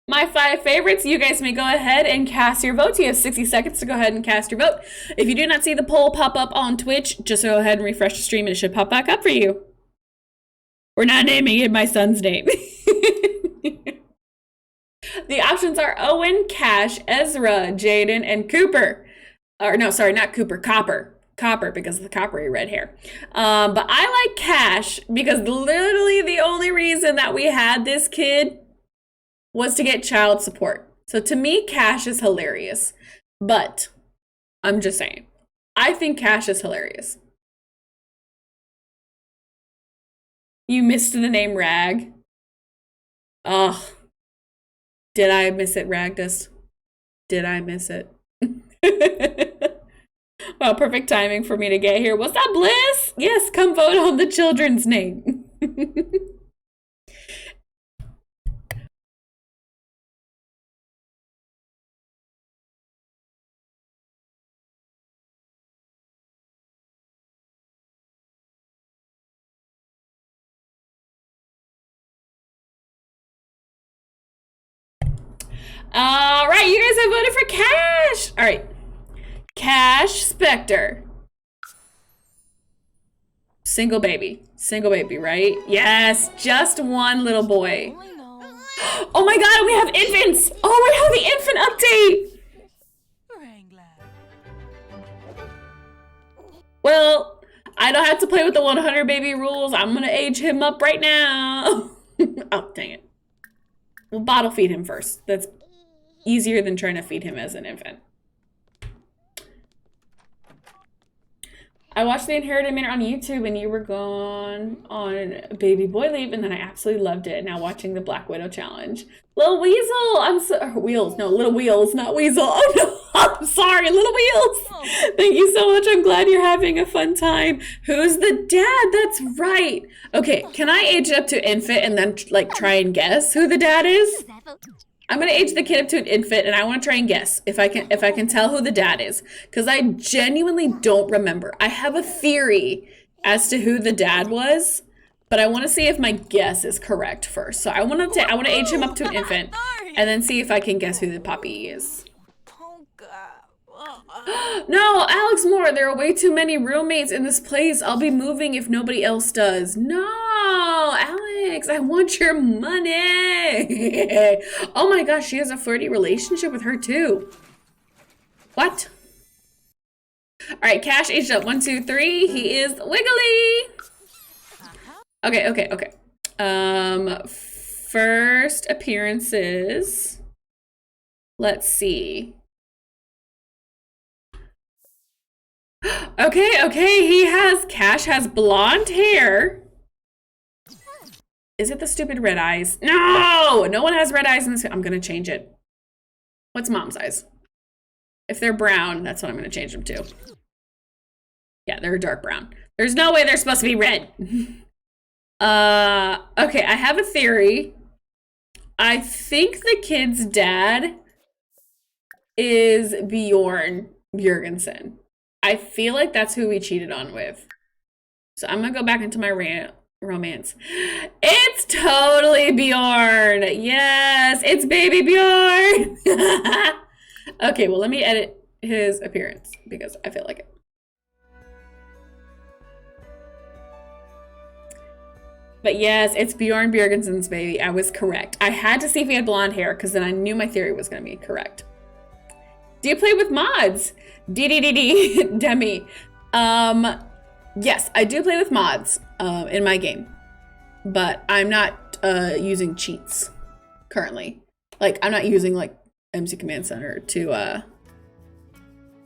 my 5 favorites. You guys may go ahead and cast your votes. You have 60 seconds to go ahead and cast your vote. If you do not see the poll pop up on Twitch, just go ahead and refresh the stream and it should pop back up for you. We're not naming it my son's name. The options are Owen, Cash, Ezra, Jaden, and Cooper. Or no, sorry, not Cooper, Copper. Copper because of the coppery red hair. But I like Cash because literally the only reason that we had this kid was to get child support. So to me, Cash is hilarious. But I'm just saying, I think Cash is hilarious. You missed the name Rag. Ugh. Did I miss it, Ragdus? Did I miss it? Well, perfect timing for me to get here. What's up, Bliss? Yes, come vote on the children's name. All right, you guys have voted for Cash. All right, Cash Spectre. Single baby, right? Yes, just one little boy. Oh my God, we have infants. Oh, we have the infant update. Well, I don't have to play with the 100 baby rules. I'm gonna age him up right now. Oh, dang it. We'll bottle feed him first. That's easier than trying to feed him as an infant. I watched The Inherited Manor on YouTube and you were gone on baby boy leave and then I absolutely loved it. Now watching the Black Widow challenge. Little Weasel, I'm so, Wheels, no, Little Wheels, not Weasel. Oh no, I'm sorry, Little Wheels. Thank you so much, I'm glad you're having a fun time. Who's the dad? That's right. Okay, can I age it up to infant and then like try and guess who the dad is? I'm gonna age the kid up to an infant and I wanna try and guess if I can tell who the dad is. Cause I genuinely don't remember. I have a theory as to who the dad was, but I wanna see if my guess is correct first. So I wanna age him up to an infant and then see if I can guess who the puppy is. No, Alex Moore, there are way too many roommates in this place. I'll be moving if nobody else does. No, Alex, I want your money. Oh my gosh, she has a flirty relationship with her too. What? All right, Cash aged up. 1, 2, 3. He is Wiggly. Okay. First appearances. Let's see. Okay, Cash has blonde hair. Is it the stupid red eyes? No one has red eyes in this. I'm gonna change it. What's mom's eyes? If they're brown, that's what I'm gonna change them to. Yeah, they're dark brown. There's no way they're supposed to be red. Okay, I have a theory. I think the kid's dad is Bjorn Bjorgensen. I feel like that's who we cheated on with. So I'm gonna go back into my romance. It's totally Bjorn. Yes, it's baby Bjorn. Okay, well, let me edit his appearance because I feel like it. But yes, it's Bjorn Bjorgensen's baby. I was correct. I had to see if he had blonde hair because then I knew my theory was gonna be correct. Do you play with mods? Demi. Yes, I do play with mods in my game, but I'm not using cheats currently. Like, I'm not using like MC Command Center to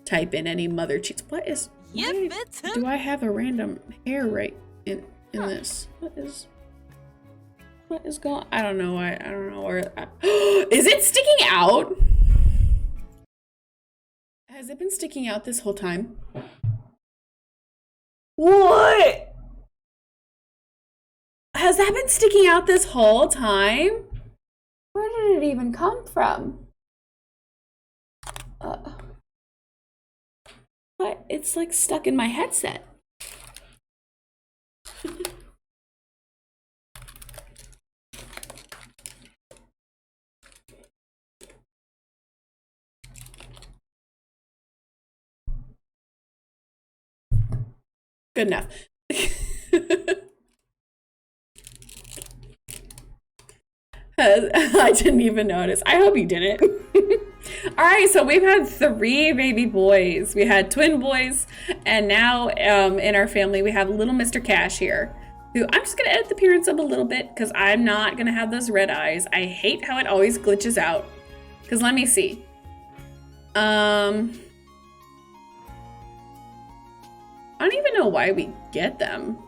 type in any mother cheats. What is? Do I have a random hair right in this? What is going? I don't know. I don't know where. Is it sticking out? Has it been sticking out this whole time? What? Has that been sticking out this whole time? Where did it even come from? What? It's like stuck in my headset. Good enough. I didn't even notice. I hope you didn't. All right, so we've had 3 baby boys. We had twin boys, and now in our family we have little Mr. Cash here, who I'm just gonna edit the appearance up a little bit because I'm not gonna have those red eyes. I hate how it always glitches out. Because let me see. I don't even know why we get them.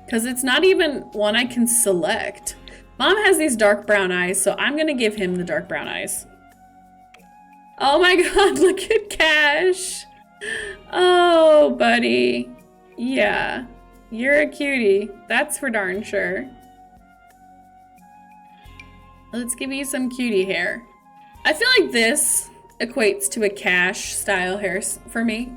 Because it's not even one I can select. Mom has these dark brown eyes, so I'm gonna give him the dark brown eyes. Oh my god, look at Cash. Oh, buddy. Yeah, you're a cutie. That's for darn sure. Let's give you some cutie hair. I feel like this equates to a Cash style hair for me.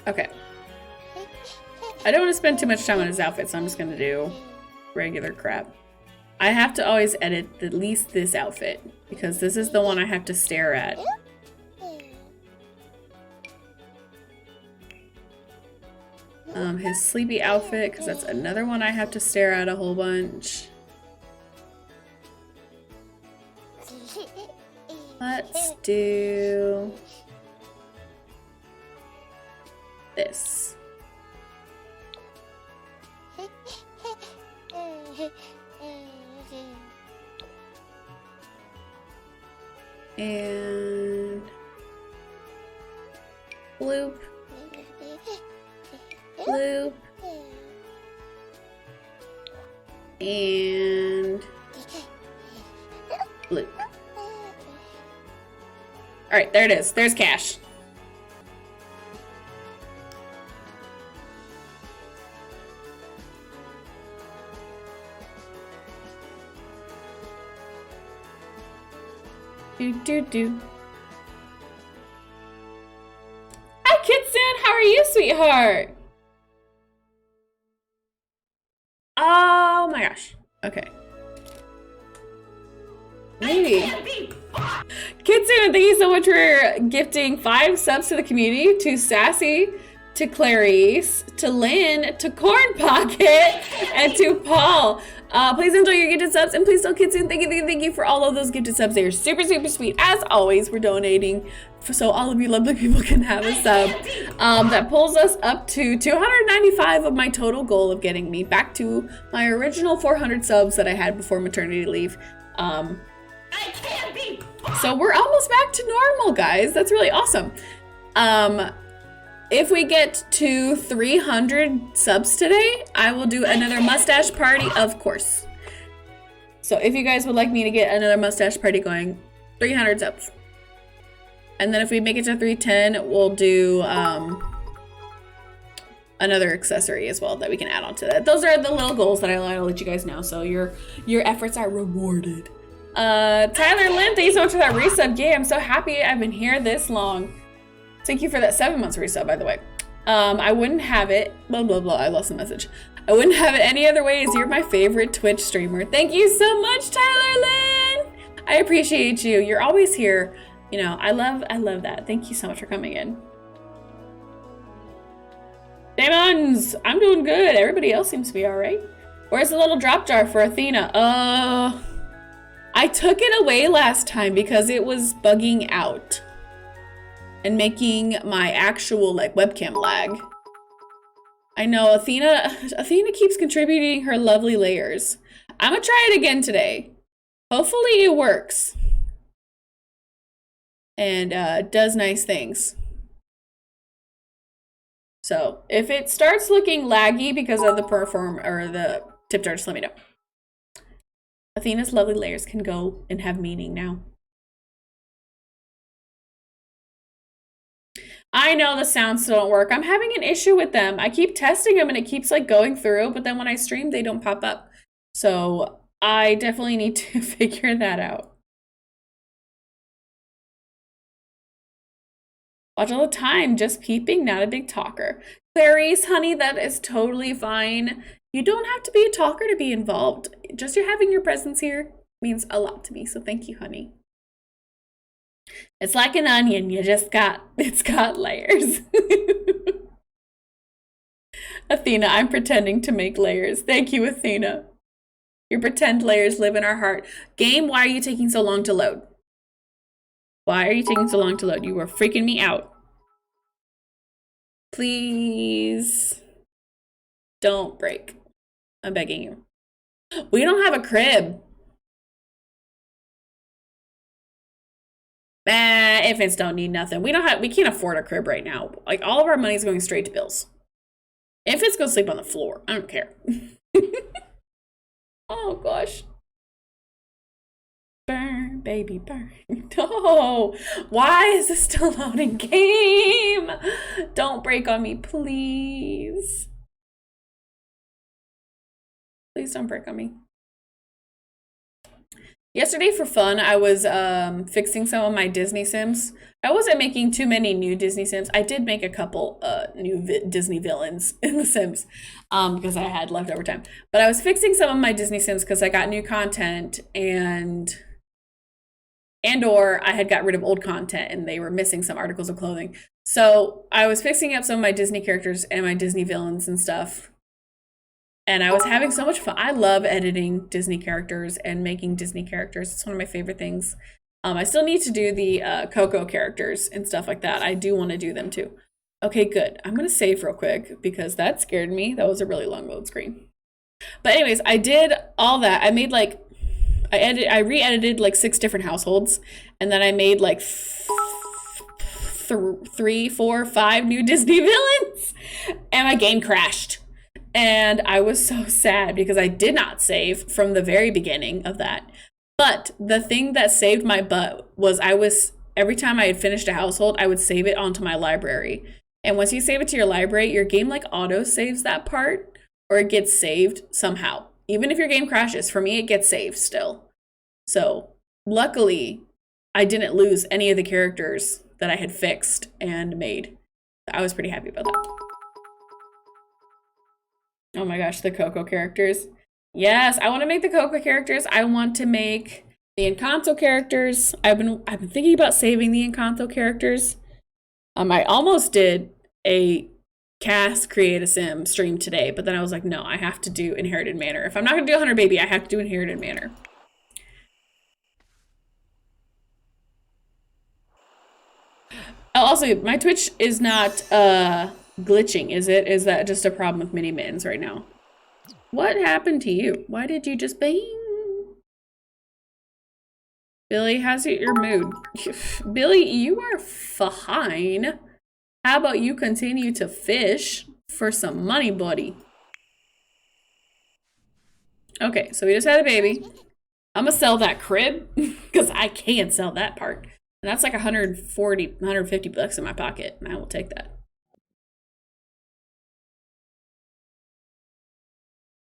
Okay. I don't want to spend too much time on his outfit, so I'm just gonna do regular crap. I have to always edit at least this outfit because this is the one I have to stare at. His sleepy outfit, because that's another one I have to stare at a whole bunch. Let's do this. And bloop. Bloop. And bloop. All right, there it is. There's Cash. Do. Hi, Kitsun. How are you, sweetheart? Oh my gosh. Okay. Maybe. Kitsun, thank you so much for gifting 5 subs to the community, to Sassy, to Clarice, to Lynn, to Corn Pocket, and to Paul. Please enjoy your gifted subs, and please tell Kitsun thank you for all of those gifted subs. They are super, super sweet. As always, we're donating so all of you lovely people can have a sub. That pulls us up to 295 of my total goal of getting me back to my original 400 subs that I had before maternity leave. So we're almost back to normal, guys. That's really awesome. If we get to 300 subs today, I will do another mustache party, of course. So if you guys would like me to get another mustache party going, 300 subs. And then if we make it to 310, we'll do another accessory as well that we can add on to that. Those are the little goals that I'll let you guys know. So your efforts are rewarded. Tyler Lynn, thank you so much for that resub. Yeah, I'm so happy I've been here this long. Thank you for that 7 months resub, by the way. I wouldn't have it, blah, blah, blah. I lost the message. I wouldn't have it any other way as you're my favorite Twitch streamer. Thank you so much, Tyler Lynn. I appreciate you. You're always here. You know, I love that. Thank you so much for coming in. Demons, I'm doing good. Everybody else seems to be all right. Where's the little drop jar for Athena? I took it away last time because it was bugging out and making my actual like webcam lag. I know Athena keeps contributing her lovely layers. I'm gonna try it again today. Hopefully it works and does nice things. So if it starts looking laggy because of the the tip jar, just let me know. Athena's lovely layers can go and have meaning now. I know the sounds don't work. I'm having an issue with them. I keep testing them and it keeps like going through, but then when I stream, they don't pop up. So I definitely need to figure that out. Watch all the time, just peeping, not a big talker. Clarice, honey, that is totally fine. You don't have to be a talker to be involved. Just your having your presence here means a lot to me, so thank you, honey. It's like an onion, it's got layers. Athena, I'm pretending to make layers. Thank you, Athena. Your pretend layers live in our heart. Game, why are you taking so long to load? Why are you taking so long to load? You were freaking me out. Please don't break. I'm begging you. We don't have a crib. Infants don't need nothing. We can't afford a crib right now. Like, all of our money's going straight to bills. Infants go sleep on the floor. I don't care. Oh gosh. Burn, baby, burn. No. Why is this still loading game? Don't break on me, please. Please don't break on me. Yesterday for fun, I was fixing some of my Disney Sims. I wasn't making too many new Disney Sims. I did make a couple new Disney villains in The Sims because I had leftover time. But I was fixing some of my Disney Sims because I got new content or I had got rid of old content and they were missing some articles of clothing. So I was fixing up some of my Disney characters and my Disney villains and stuff. And I was having so much fun. I love editing Disney characters and making Disney characters. It's one of my favorite things. I still need to do the Coco characters and stuff like that. I do want to do them too. Okay, good. I'm going to save real quick because that scared me. That was a really long load screen. But anyways, I did all that. I made like, I re-edited like 6 different households. And then I made like 3, 4, 5 new Disney villains. And my game crashed. And I was so sad because I did not save from the very beginning of that. But the thing that saved my butt was every time I had finished a household, I would save it onto my library. And once you save it to your library, your game like auto saves that part or it gets saved somehow. Even if your game crashes, for me, it gets saved still. So luckily, I didn't lose any of the characters that I had fixed and made. I was pretty happy about that. Oh my gosh, the Coco characters. Yes, I want to make the Coco characters. I want to make the Encanto characters. I've been thinking about saving the Encanto characters. I almost did a cast create a sim stream today, but then I was like, no, I have to do Inherited Manor. If I'm not gonna do Hunter Baby, I have to do Inherited Manor. Oh, also, my Twitch is not glitching, is it? Is that just a problem with mini mittens right now? What happened to you? Why did you just bing? Billy, how's your mood? Billy, you are fine. How about you continue to fish for some money, buddy? Okay, so we just had a baby. I'm gonna sell that crib because I can't sell that part. And that's like 140, 150 bucks in my pocket, and I will take that.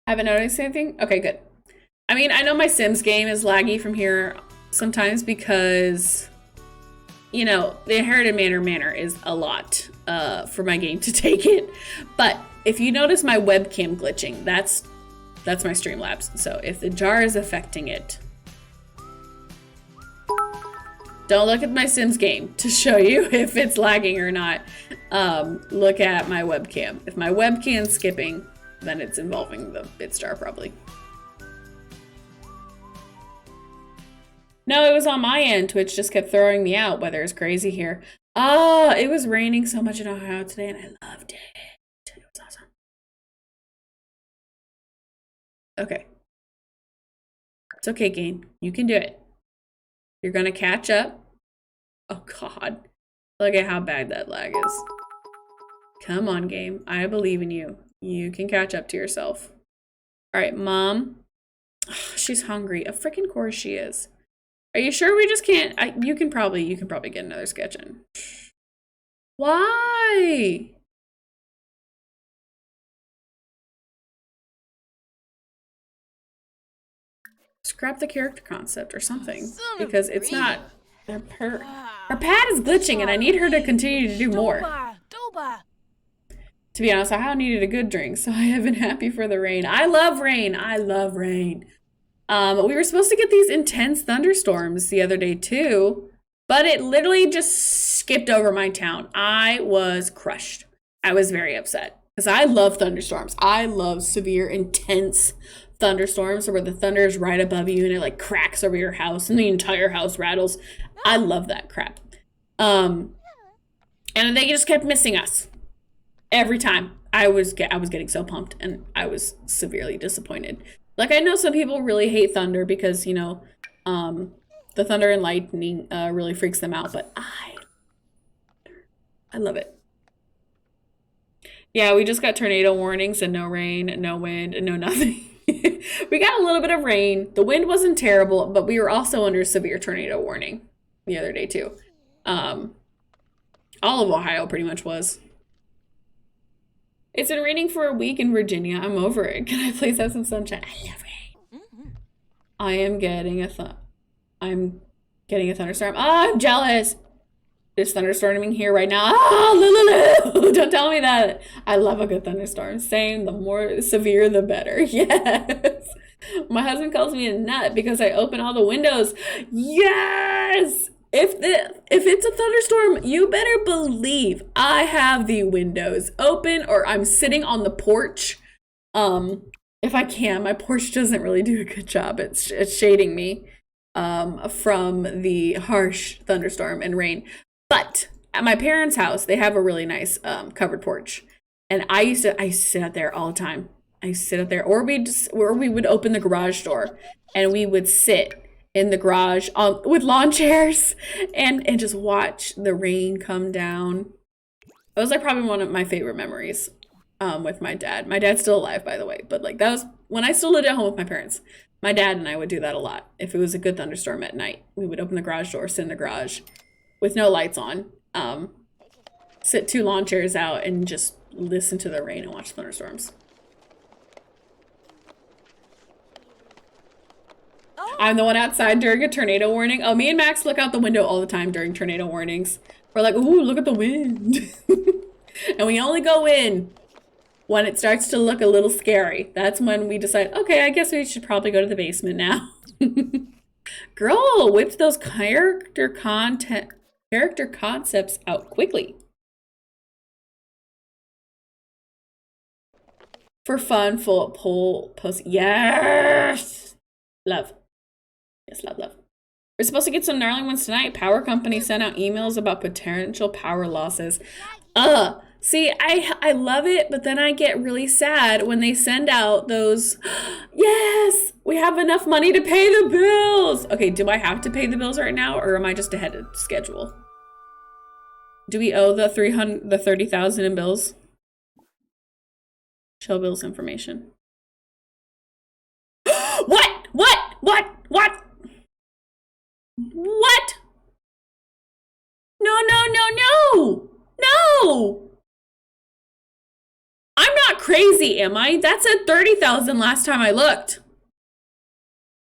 Haven't noticed anything? Okay, good. I mean, I know my Sims game is laggy from here sometimes because, you know, the Inherited Manor is a lot for my game to take it. But if you notice my webcam glitching, that's my Streamlabs. So if the jar is affecting it, don't look at my Sims game to show you if it's lagging or not. Look at my webcam. If my webcam's skipping, then it's involving the BitStar probably. No, it was on my end. Twitch just kept throwing me out. Weather is crazy here. Ah, it was raining so much in Ohio today and I loved it. It was awesome. Okay. It's okay, game. You can do it. You're gonna catch up. Oh God. Look at how bad that lag is. Come on, game. I believe in you. You can catch up to yourself. All right, Mom. Ugh, she's hungry. Of freaking course she is. Are you sure we just can't? You can probably get another sketch in. Why? Scrap the character concept or something because it's not. Her pad is glitching and I need her to continue to do more. To be honest, I needed a good drink, so I have been happy for the rain. I love rain. I love rain. We were supposed to get these intense thunderstorms the other day too, but it literally just skipped over my town. I was crushed. I was very upset because I love thunderstorms. I love severe, intense thunderstorms where the thunder is right above you and it like cracks over your house and the entire house rattles. I love that crap. And they just kept missing us. Every time. I was getting so pumped and I was severely disappointed. Like, I know some people really hate thunder because, you know, The thunder and lightning really freaks them out, but I love it. Yeah, we just got tornado warnings and no rain, no wind, and no nothing. We got a little bit of rain. The wind wasn't terrible, but we were also under severe tornado warning the other day too. All of Ohio pretty much was. It's been raining for a week in Virginia. I'm over it. Can I please have some sunshine? I love rain. I am getting a thunderstorm. Oh, I'm jealous. There's thunderstorming here right now. Oh, don't tell me that. I love a good thunderstorm. Same, the more severe, the better. Yes. My husband calls me a nut because I open all the windows. Yes. If it's a thunderstorm, you better believe I have the windows open or I'm sitting on the porch. If I can. My porch doesn't really do a good job. It's shading me from the harsh thunderstorm and rain. But at my parents' house, they have a really nice covered porch. And I sit out there all the time. I sit out there, or we would open the garage door and we would sit in the garage with lawn chairs and just watch the rain come down. That was like probably one of my favorite memories with my dad. My dad's still alive, by the way, but like that was when I still lived at home with my parents. My dad and I would do that a lot. If it was a good thunderstorm at night, we would open the garage door, sit in the garage with no lights on, sit 2 lawn chairs out and just listen to the rain and watch thunderstorms. I'm the one outside during a tornado warning. Oh, me and Max look out the window all the time during tornado warnings. We're like, ooh, look at the wind. And we only go in when it starts to look a little scary. That's when we decide, okay, I guess we should probably go to the basement now. Girl, whipped those character concepts out quickly. For fun, full poll post. Yes! Love. Yes, love. We're supposed to get some gnarly ones tonight. Power company sent out emails about potential power losses. See, I love it, but then I get really sad when they send out those, yes, we have enough money to pay the bills. Okay, do I have to pay the bills right now, or am I just ahead of schedule? Do we owe the 30,000 in bills? Show bills information. What? No! I'm not crazy, am I? That said 30,000 last time I looked.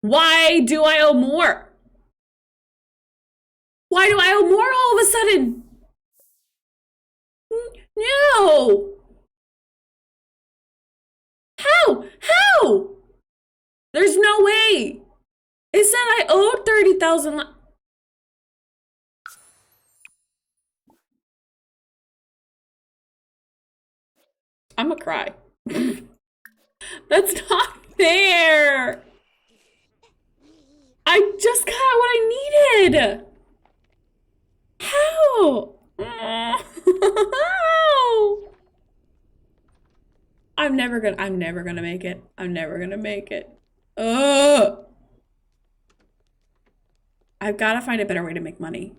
Why do I owe more? Why do I owe more all of a sudden? No! How? There's no way. It said I owed 30,000. I'm gonna cry. That's not fair. I just got what I needed. How? I'm never gonna make it. I'm never gonna make it. Ugh. I've got to find a better way to make money.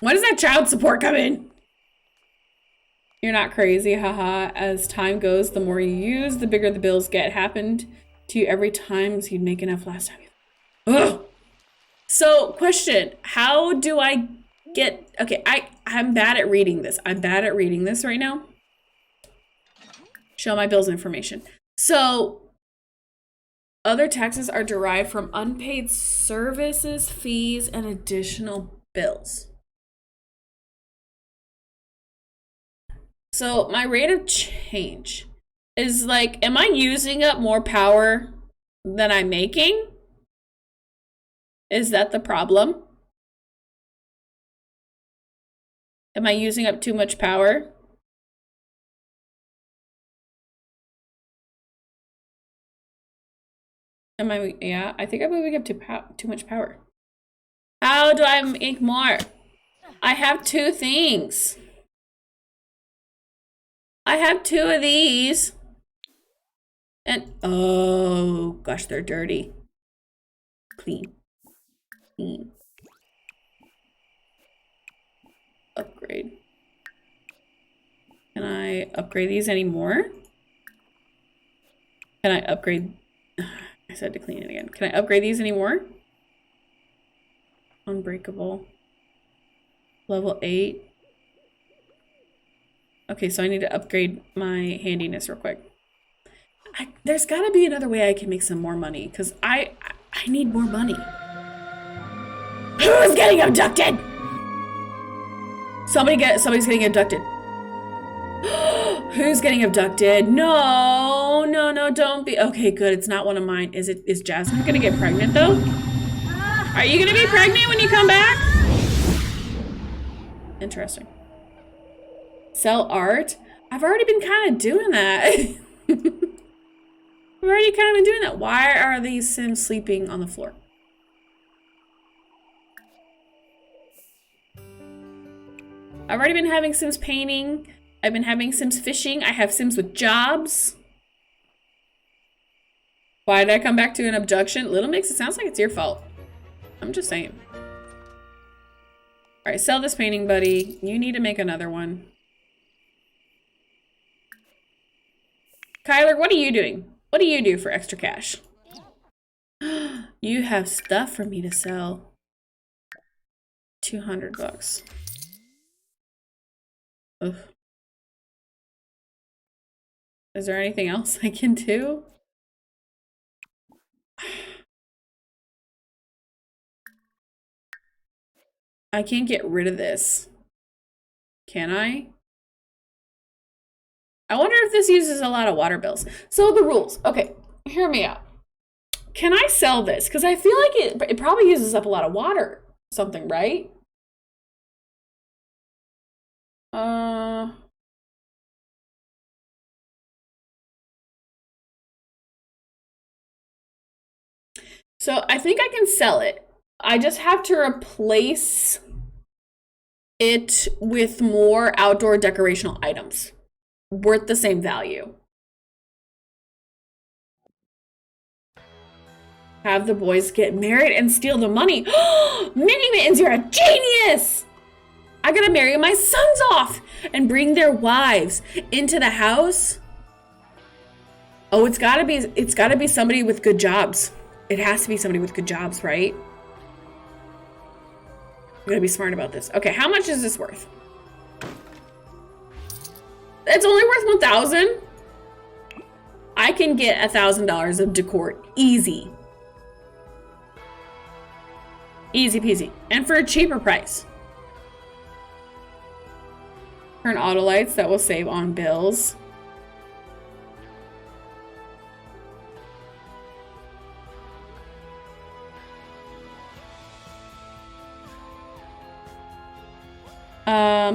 When does that child support come in? You're not crazy, haha. As time goes, the more you use, the bigger the bills get. Happened to you every time, so you'd make enough last time. Ugh. So, question. How do I get... Okay, I'm bad at reading this. I'm bad at reading this right now. Show my bills information. So, other taxes are derived from unpaid services, fees, and additional bills. So my rate of change is like, am I using up more power than I'm making? Is that the problem? Am I using up too much power? Yeah, I think I'm moving up too much power. How do I make more? I have 2 things. I have 2 of these. And, oh gosh, they're dirty. Clean. Upgrade. Can I upgrade these anymore? Can I upgrade? I said to clean it again. Can I upgrade these anymore? Unbreakable. Level 8. Okay, so I need to upgrade my handiness real quick. There's got to be another way I can make some more money because I need more money. Who's getting abducted? Somebody's getting abducted. Who's getting abducted? No, no, no, don't be. Okay, good. It's not one of mine. Is Jasmine gonna get pregnant though? Are you gonna be pregnant when you come back? Interesting. Sell art? I've already been kind of doing that. I've already kind of been doing that. Why are these Sims sleeping on the floor? I've already been having Sims painting. I've been having Sims fishing. I have Sims with jobs. Why did I come back to an abduction? Little Mix, it sounds like it's your fault. I'm just saying. All right, sell this painting, buddy. You need to make another one. Kyler, what are you doing? What do you do for extra cash? You have stuff for me to sell. 200 bucks. Ugh. Is there anything else I can do? I can't get rid of this. Can I? I wonder if this uses a lot of water bills. So the rules. Okay, hear me out. Can I sell this? Because I feel like it probably uses up a lot of water. Something, right? So I think I can sell it. I just have to replace it with more outdoor decorational items worth the same value. Have the boys get married and steal the money. Mini Mittens, you're a genius! I gotta marry my sons off and bring their wives into the house. Oh, it's gotta be somebody with good jobs. It has to be somebody with good jobs, right? I'm gonna be smart about this. Okay, how much is this worth? It's only worth 1,000. I can get $1,000 of decor easy. Easy peasy. And for a cheaper price. Turn auto lights, that will save on bills.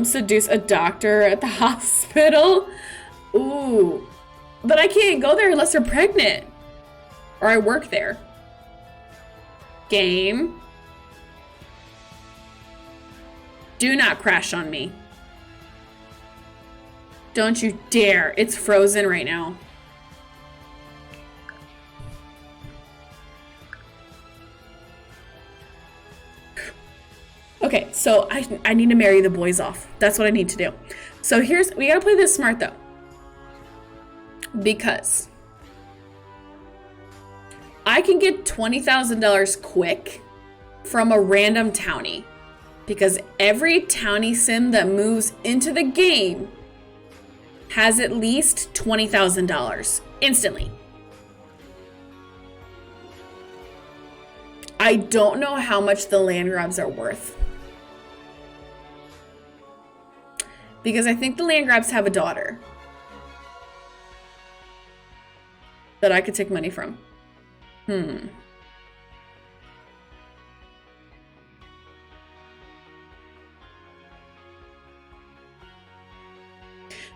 Seduce a doctor at the hospital. Ooh. But I can't go there unless they're pregnant. Or I work there. Game. Do not crash on me. Don't you dare. It's frozen right now. Okay, so I need to marry the boys off. That's what I need to do. So we gotta play this smart though. Because I can get $20,000 quick from a random townie. Because every townie sim that moves into the game has at least $20,000 instantly. I don't know how much the land grabs are worth. Because I think the land grabs have a daughter that I could take money from.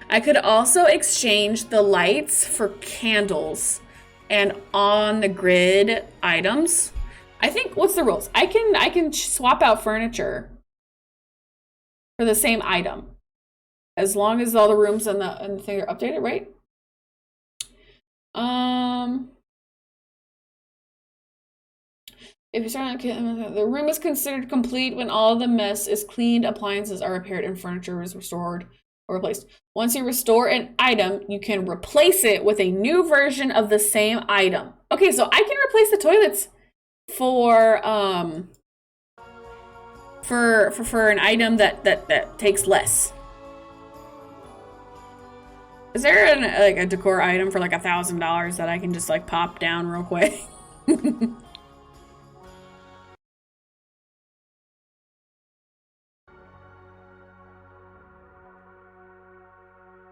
I could also exchange the lights for candles and on the grid items. I think, what's the rules? I can swap out furniture for the same item. As long as all the rooms and the thing are updated, right? If you start, the room is considered complete when all the mess is cleaned, appliances are repaired, and furniture is restored or replaced. Once you restore an item, you can replace it with a new version of the same item. Okay, so I can replace the toilets for an item that takes less. Is there like a decor item for like $1,000 that I can just like pop down real quick?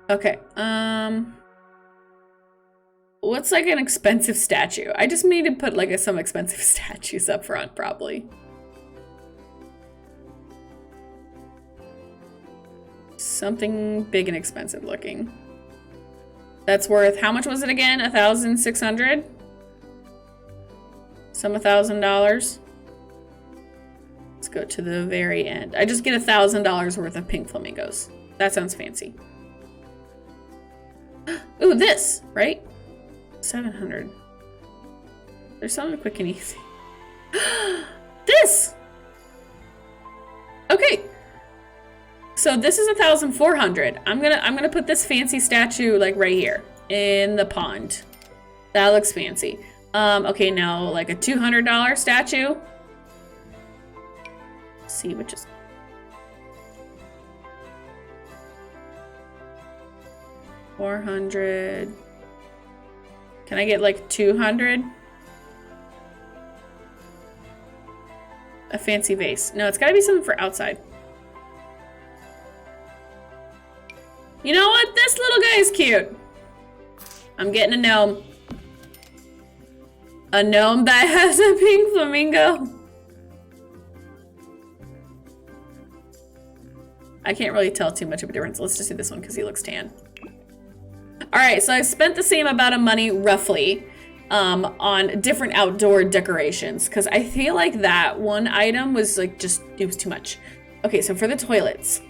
Okay, what's like an expensive statue? I just need to put like some expensive statues up front, probably. Something big and expensive looking. That's worth, how much was it again? 1,600? Some $1,000. Let's go to the very end. I just get $1,000 worth of pink flamingos. That sounds fancy. Ooh, this, right? 700. There's something quick and easy. This! Okay. So this is 1,400. I'm gonna put this fancy statue like right here in the pond. That looks fancy. Okay, now like a $200 statue. Let's see which is 400. Can I get like 200? A fancy vase. No, it's gotta be something for outside. You know what? This little guy is cute. I'm getting a gnome. A gnome that has a pink flamingo. I can't really tell too much of a difference. Let's just do this one because he looks tan. All right, so I spent the same amount of money roughly on different outdoor decorations because I feel like that one item was like just, it was too much. Okay, so for the toilets.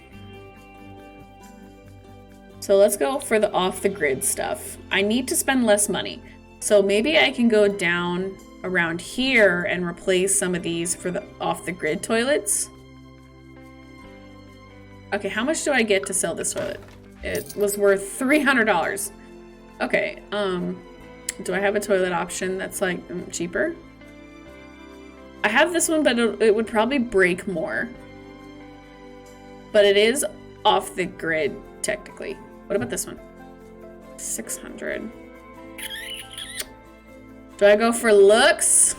So let's go for the off-the-grid stuff. I need to spend less money. So maybe I can go down around here and replace some of these for the off-the-grid toilets. Okay, how much do I get to sell this toilet? It was worth $300. Okay, do I have a toilet option that's like cheaper? I have this one, but it would probably break more. But it is off the grid, technically. What about this one? 600. Do I go for looks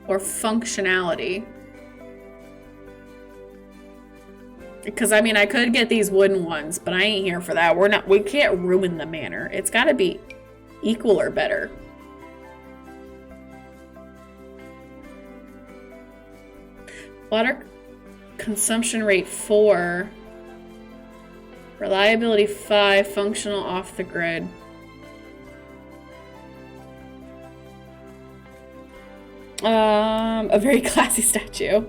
or functionality? Because I mean, I could get these wooden ones, but I ain't here for that. We can't ruin the manor. It's got to be equal or better. Water consumption rate 4. Reliability 5, functional off the grid. A very classy statue.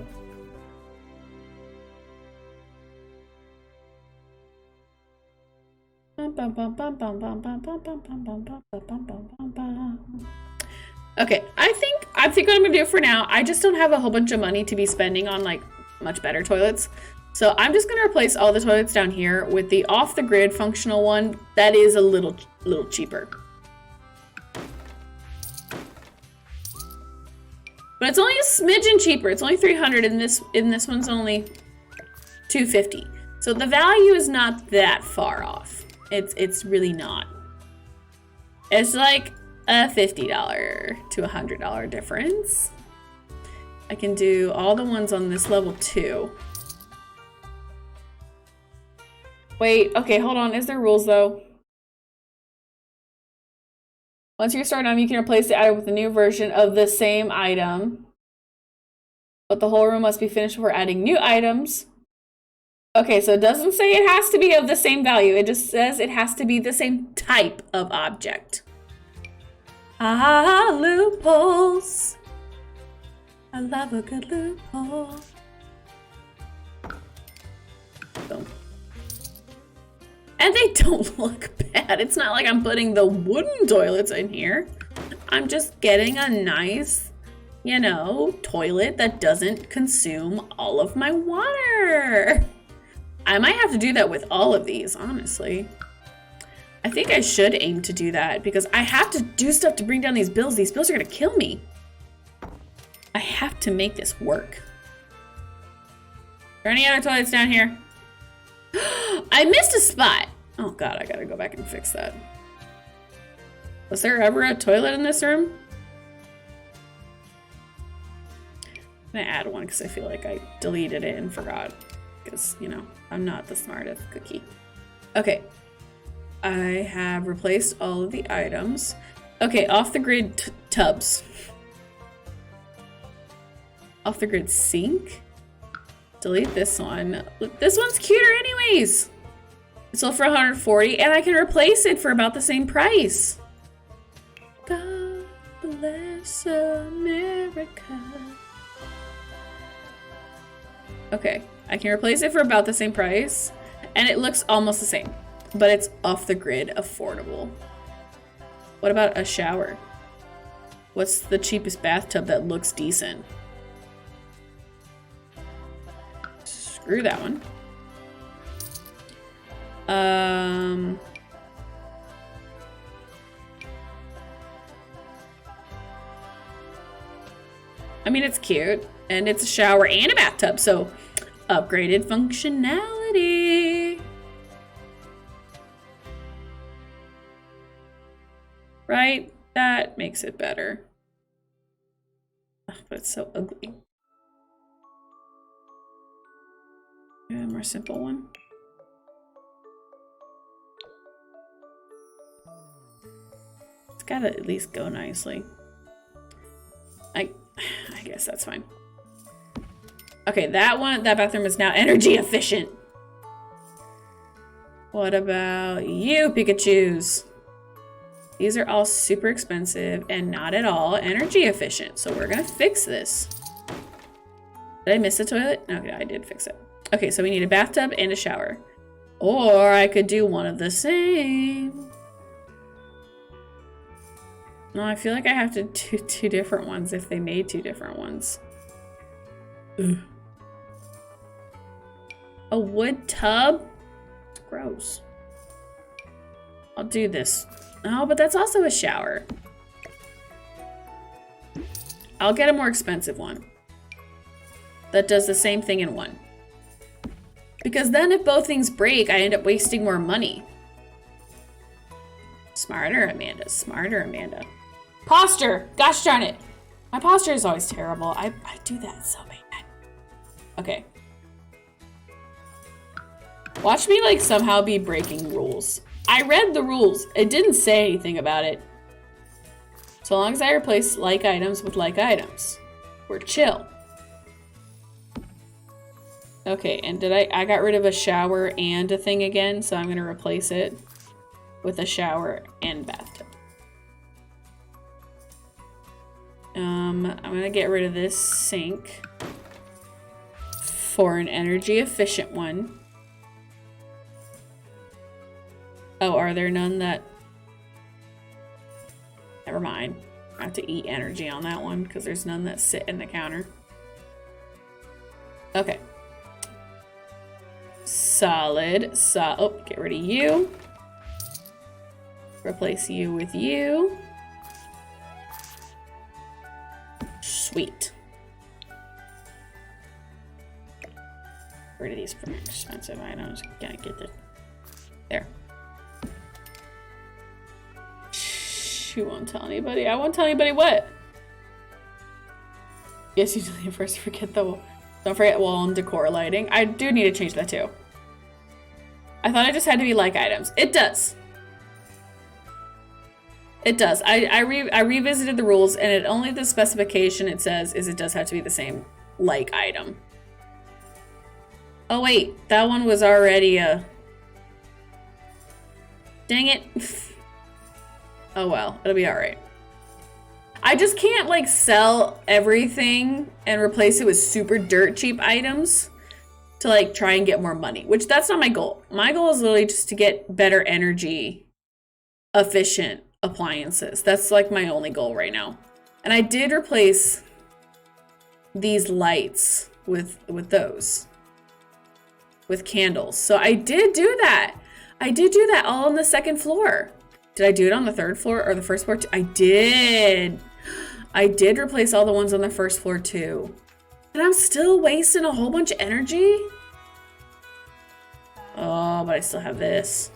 Okay, I think what I'm gonna do for now, I just don't have a whole bunch of money to be spending on like much better toilets. So I'm just gonna replace all the toilets down here with the off-the-grid functional one that is a little cheaper. But it's only a smidgen cheaper. It's only 300 and this one's only 250. So the value is not that far off. It's really not. It's like a $50 to $100 difference. I can do all the ones on this level too. Wait, okay, hold on. Is there rules though? Once you start on, you can replace the item with a new version of the same item. But the whole room must be finished before adding new items. Okay, so it doesn't say it has to be of the same value. It just says it has to be the same type of object. Ah, loopholes. I love a good loophole. Boom. And they don't look bad. It's not like I'm putting the wooden toilets in here. I'm just getting a nice you know, toilet that doesn't consume all of my water. I might have to do that with all of these, honestly. I think I should aim to do that because I have to do stuff to bring down these bills. These bills are gonna kill me. I have to make this work. Are there any other toilets down here? I missed a spot. Oh God, I gotta go back and fix that. Was there ever a toilet in this room? I'm gonna add one because I feel like I deleted it and forgot. Because, you know, I'm not the smartest cookie. Okay. I have replaced all of the items. Okay, off the grid tubs. Off the grid sink. Delete this one. This one's cuter anyways. It's sold for 140 and I can replace it for about the same price. God bless America. Okay, I can replace it for about the same price and it looks almost the same. But it's off the grid, affordable. What about a shower? What's the cheapest bathtub that looks decent? Screw that one. I mean, it's cute and it's a shower and a bathtub, so upgraded functionality. Right? That makes it better. Ugh, but it's so ugly. Yeah, a more simple one. It's gotta at least go nicely. I guess that's fine. Okay, that bathroom is now energy efficient. What about you, Pikachus? These are all super expensive and not at all energy efficient. So we're gonna fix this. Did I miss a toilet? No, I did fix it. Okay, so we need a bathtub and a shower. Or I could do one of the same. No, I feel like I have to do two different ones if they made two different ones. Ugh. A wood tub? It's gross. I'll do this. Oh, but that's also a shower. I'll get a more expensive one that does the same thing in one. Because then if both things break, I end up wasting more money. Smarter, Amanda. Smarter, Amanda. Posture! Gosh darn it. My posture is always terrible. I do that so bad. Okay. Watch me like somehow be breaking rules. I read the rules. It didn't say anything about it. So long as I replace like items with like items, we're chill. Okay, and I got rid of a shower and a thing again, so I'm gonna replace it with a shower and bathtub. I'm gonna get rid of this sink for an energy efficient one. Oh, are there none that... Never mind. I have to eat energy on that one because there's none that sit in the counter. Okay. Solid. Oh, get rid of you. Replace you with you. Sweet. Get rid of these pretty expensive items. Gonna get the... There. You won't tell anybody. I won't tell anybody what. Yes, you delete first. Forget the... Don't forget wall and decor lighting. I do need to change that too. I thought it just had to be like items. It does. It does. I revisited the rules and it only the specification it says is it does have to be the same like item. Oh wait, that one was already a... Dang it. Oh well, it'll be all right. I just can't like sell everything and replace it with super dirt cheap items to like try and get more money, which that's not my goal. My goal is literally just to get better energy efficient appliances. That's like my only goal right now. And I did replace these lights with those. With candles. So I did do that. I did do that all on the second floor. Did I do it on the third floor or the first floor too? I did. I did replace all the ones on the first floor too. And I'm still wasting a whole bunch of energy. Oh, but I still have this.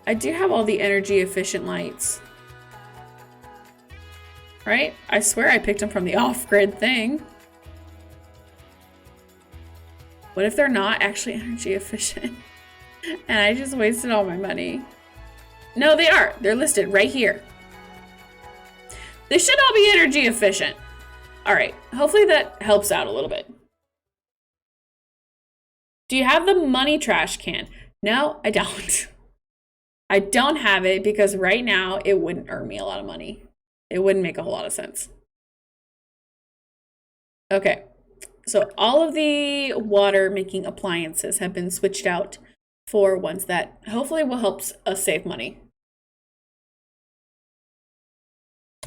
I do have all the energy efficient lights. Right? I swear I picked them from the off-grid thing. What if they're not actually energy efficient? And I just wasted all my money. No, they are. They're listed right here. They should all be energy efficient. All right. Hopefully that helps out a little bit. Do you have the money trash can? No, I don't. I don't have it because right now it wouldn't earn me a lot of money. It wouldn't make a whole lot of sense. Okay. So all of the water making appliances have been switched out for ones that hopefully will help us save money.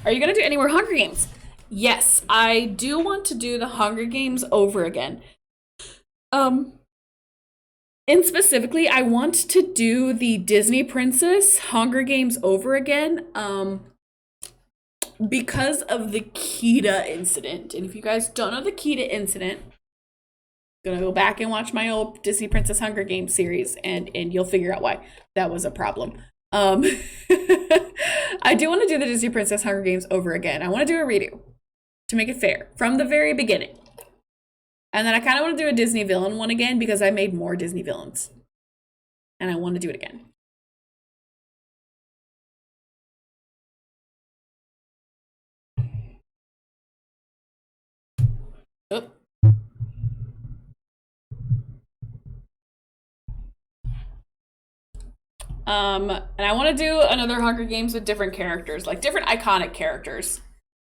Are you gonna do any more Hunger Games? Yes, I do want to do the Hunger Games over again. And specifically, I want to do the Disney Princess Hunger Games over again. Because of the Kita incident. And if you guys don't know the Kita incident, I'm gonna go back and watch my old Disney Princess Hunger Games series and you'll figure out why that was a problem. I do want to do the Disney Princess Hunger Games over again. I want to do a redo to make it fair from the very beginning. And then I kind of want to do a Disney villain one again because I made more Disney villains. And I want to do it again. Oh. And I want to do another Hunger Games with different characters, like different iconic characters.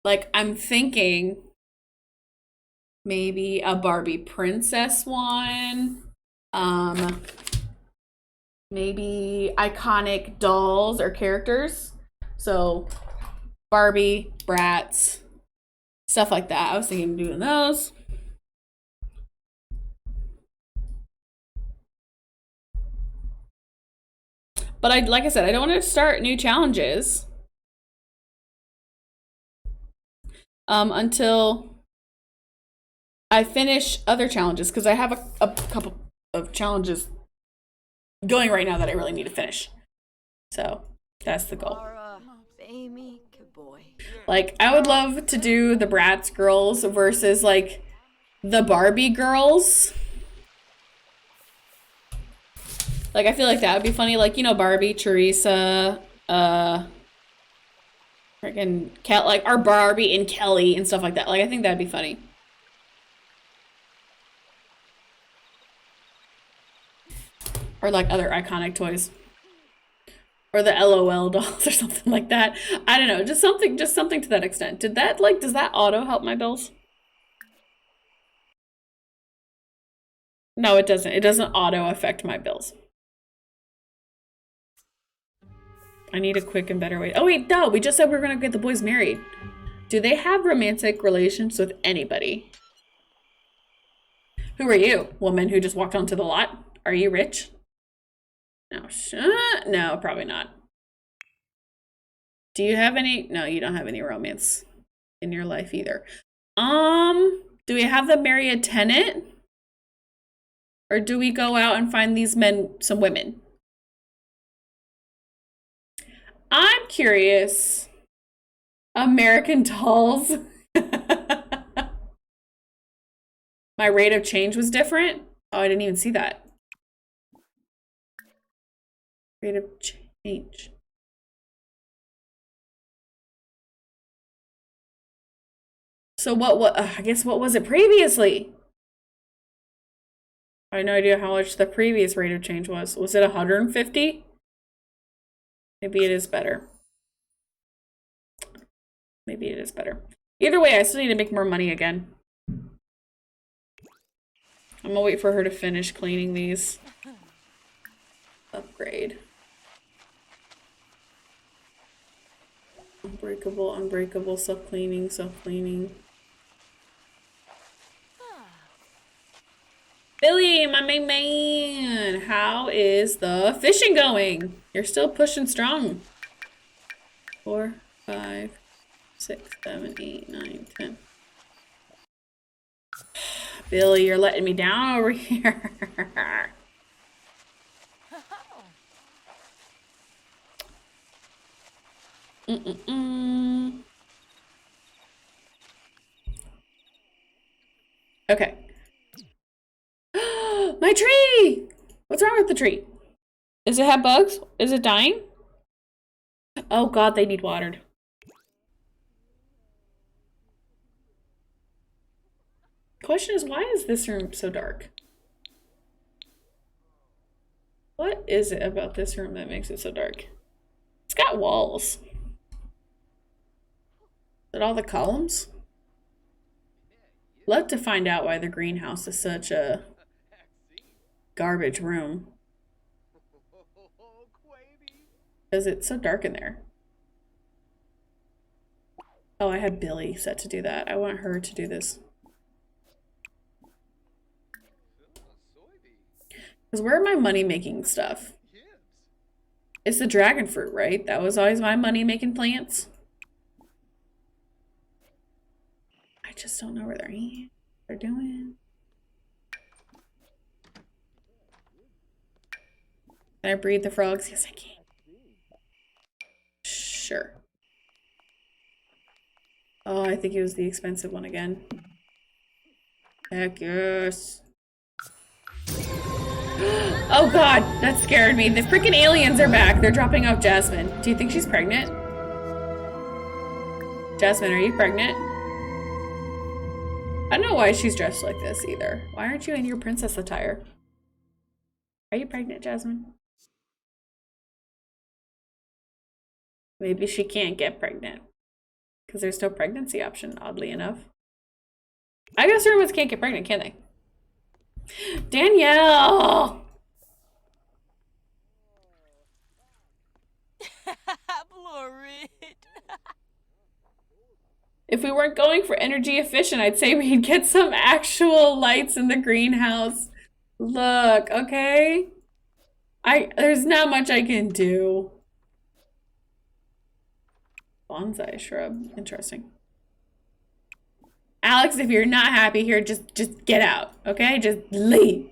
Like I'm thinking maybe a Barbie princess one. Maybe iconic dolls or characters. So Barbie, Bratz, stuff like that. I was thinking of doing those. But like I said, I don't want to start new challenges until I finish other challenges because I have a couple of challenges going right now that I really need to finish. So that's the goal. Like I would love to do the Bratz girls versus like the Barbie girls. Like, I feel like that would be funny. Like, you know, Barbie, Teresa, freaking like our Barbie and Kelly and stuff like that. Like, I think that'd be funny. Or like other iconic toys. Or the LOL dolls or something like that. I don't know. Just something to that extent. Does that auto help my bills? No, it doesn't. It doesn't auto affect my bills. I need a quick and better way. Oh wait, no, we just said we were gonna get the boys married. Do they have romantic relations with anybody? Who are you, woman who just walked onto the lot? Are you rich? No, no, probably not. Do you have any? No, you don't have any romance in your life either. Do we have them marry a tenant? Or do we go out and find these men some women? I'm curious. American Dolls. My rate of change was different. Oh, I didn't even see that. Rate of change. So what I guess what was it previously? I have no idea how much the previous rate of change was. Was it 150? Maybe it is better. Maybe it is better. Either way, I still need to make more money again. I'm gonna wait for her to finish cleaning these. Upgrade. Unbreakable, unbreakable, self-cleaning, self-cleaning. Billy, my main man, how is the fishing going? You're still pushing strong. 4, 5, 6, 7, 8, 9, 10. Billy, you're letting me down over here. Okay. My tree! What's wrong with the tree? Does it have bugs? Is it dying? Oh god, they need watered. Question is, why is this room so dark? What is it about this room that makes it so dark? It's got walls. Is it all the columns? Love to find out why the greenhouse is such a garbage room. Because it's so dark in there. Oh, I had Billy set to do that. I want her to do this. Because where are my money-making stuff? It's the dragon fruit, right? That was always my money-making plants. I just don't know where they're at. They're doing. Can I breed the frogs? Yes, I can. Sure. Oh, I think it was the expensive one again. Heck yes. Oh god, that scared me. The freaking aliens are back. They're dropping off Jasmine. Do you think she's pregnant? Jasmine, are you pregnant? I don't know why she's dressed like this either. Why aren't you in your princess attire? Are you pregnant, Jasmine? Maybe she can't get pregnant. Because there's no pregnancy option, oddly enough. I guess humans can't get pregnant, can they? Danielle! If we weren't going for energy efficient, I'd say we'd get some actual lights in the greenhouse. Look, okay? There's not much I can do. Bonsai shrub. Interesting. Alex, if you're not happy here, just get out, okay? Just leave.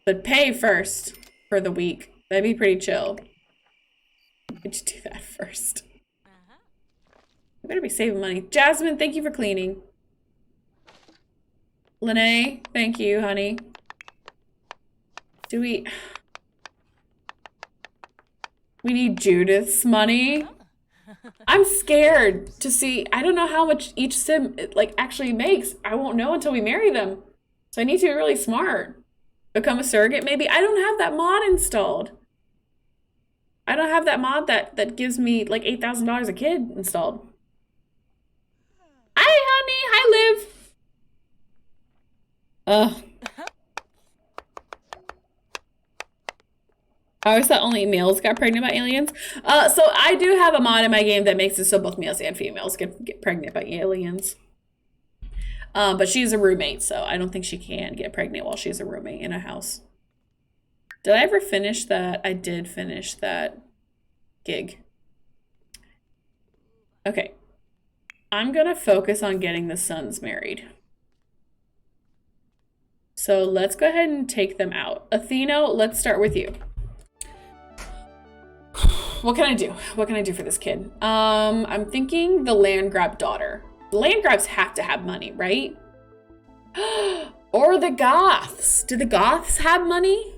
But pay first for the week. That'd be pretty chill. Could you do that first? I better be saving money. Jasmine, thank you for cleaning. Lene, thank you, honey. Do we need Judith's money? I'm scared to see. I don't know how much each sim like actually makes. I won't know until we marry them. So I need to be really smart. Become a surrogate, maybe. I don't have that mod installed. I don't have that mod that gives me like $8,000 a kid installed. Hi, honey. Hi, Liv. I always thought only males got pregnant by aliens. So I do have a mod in my game that makes it so both males and females get pregnant by aliens. But she's a roommate, so I don't think she can get pregnant while she's a roommate in a house. Did I ever finish that? I did finish that gig. Okay. I'm gonna focus on getting the sons married. So let's go ahead and take them out. Atheno, let's start with you. What can I do? What can I do for this kid? I'm thinking the land grab daughter. The land grabs have to have money, right? Or the Goths. Do the Goths have money?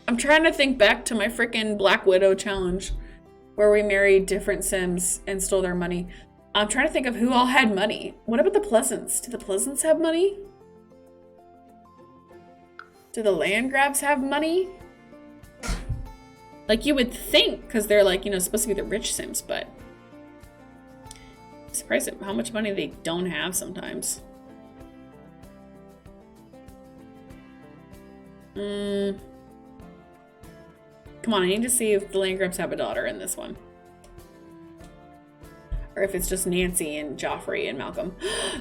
I'm trying to think back to my freaking Black Widow challenge where we married different Sims and stole their money. I'm trying to think of who all had money. What about the Pleasants? Do the Pleasants have money? Do the land grabs have money? Like you would think, because they're like, you know, supposed to be the rich Sims, but I'm surprised at how much money they don't have sometimes. Come on, I need to see if the land grabs have a daughter in this one. or if it's just Nancy and Joffrey and Malcolm.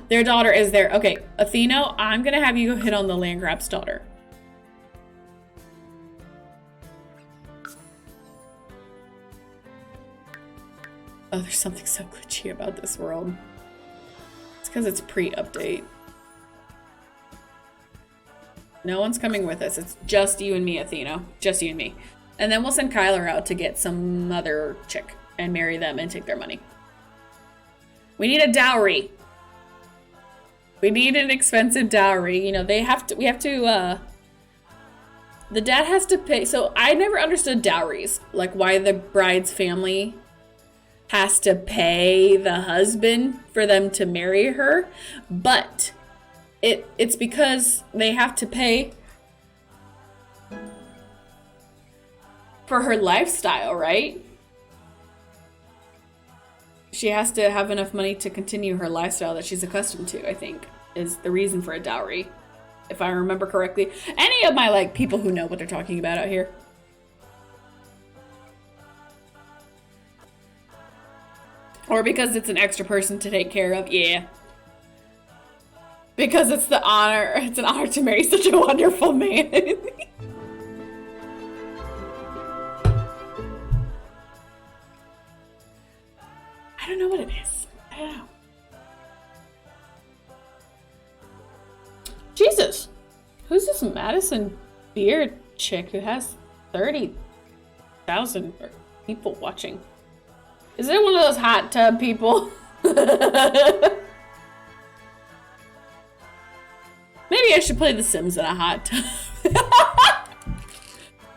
Their daughter is there. Okay, Athena, I'm gonna have you go hit on the Landgrab's daughter. Oh, there's something so glitchy about this world. It's because it's pre-update. No one's coming with us. It's just you and me, Athena. Just you and me. And then we'll send Kyler out to get some other chick and marry them and take their money. We need a dowry. We need an expensive dowry. You know, we have to, the dad has to pay. So I never understood dowries. Like why the bride's family has to pay the husband for them to marry her. But it's because they have to pay for her lifestyle, right? She has to have enough money to continue her lifestyle that she's accustomed to, I think, is the reason for a dowry. If I remember correctly. Any of my, like, people who know what they're talking about out here. Or because it's an extra person to take care of, yeah. Because it's an honor to marry such a wonderful man. I don't know what it is. I don't know. Jesus. Who's this Madison Beard chick who has 30,000 people watching? Is it one of those hot tub people? Maybe I should play The Sims in a hot tub.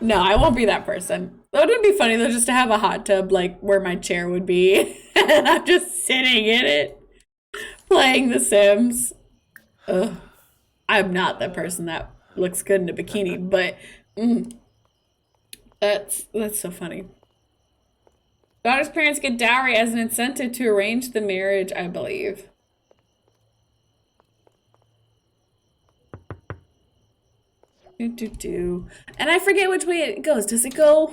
No, I won't be that person. That would be funny though, just to have a hot tub like where my chair would be. And I'm just sitting in it, playing The Sims. Ugh. I'm not that person that looks good in a bikini, but that's so funny. Daughter's parents get dowry as an incentive to arrange the marriage, I believe. And I forget which way it goes. Does it go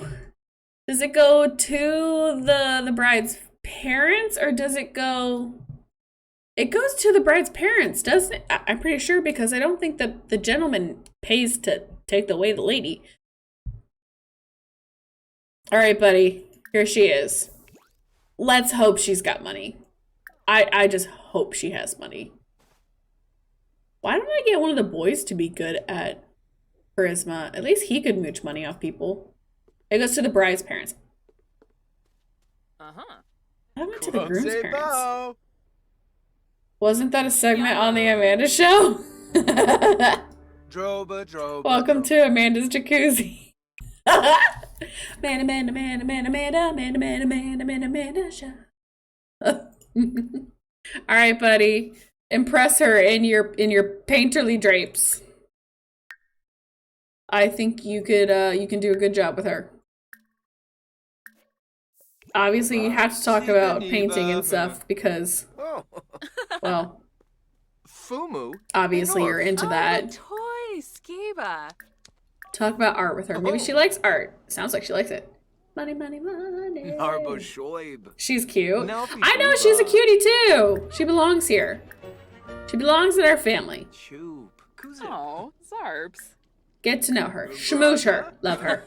to the bride's parents, or does it go? It goes to the bride's parents, doesn't it? I'm pretty sure, because I don't think that the gentleman pays to take away the lady. All right, buddy. Here she is. Let's hope she's got money. I just hope she has money. Why don't I get one of the boys to be good at charisma? At least he could mooch money off people. It goes to the bride's parents. I went to the groom's parents. Wasn't that a segment on the Amanda Show? Droba. Welcome to Amanda's Jacuzzi. Amanda Show. All right, buddy. Impress her in your painterly drapes. I think you can do a good job with her. Obviously, you have to talk about painting and stuff because, well, obviously you're into that. Toy skiba. Talk about art with her. Maybe she likes art. Sounds like she likes it. Money. She's cute. I know, she's a cutie too. She belongs here. She belongs in our family. Oh, Zarps. Get to know her. Schmooze her. Love her.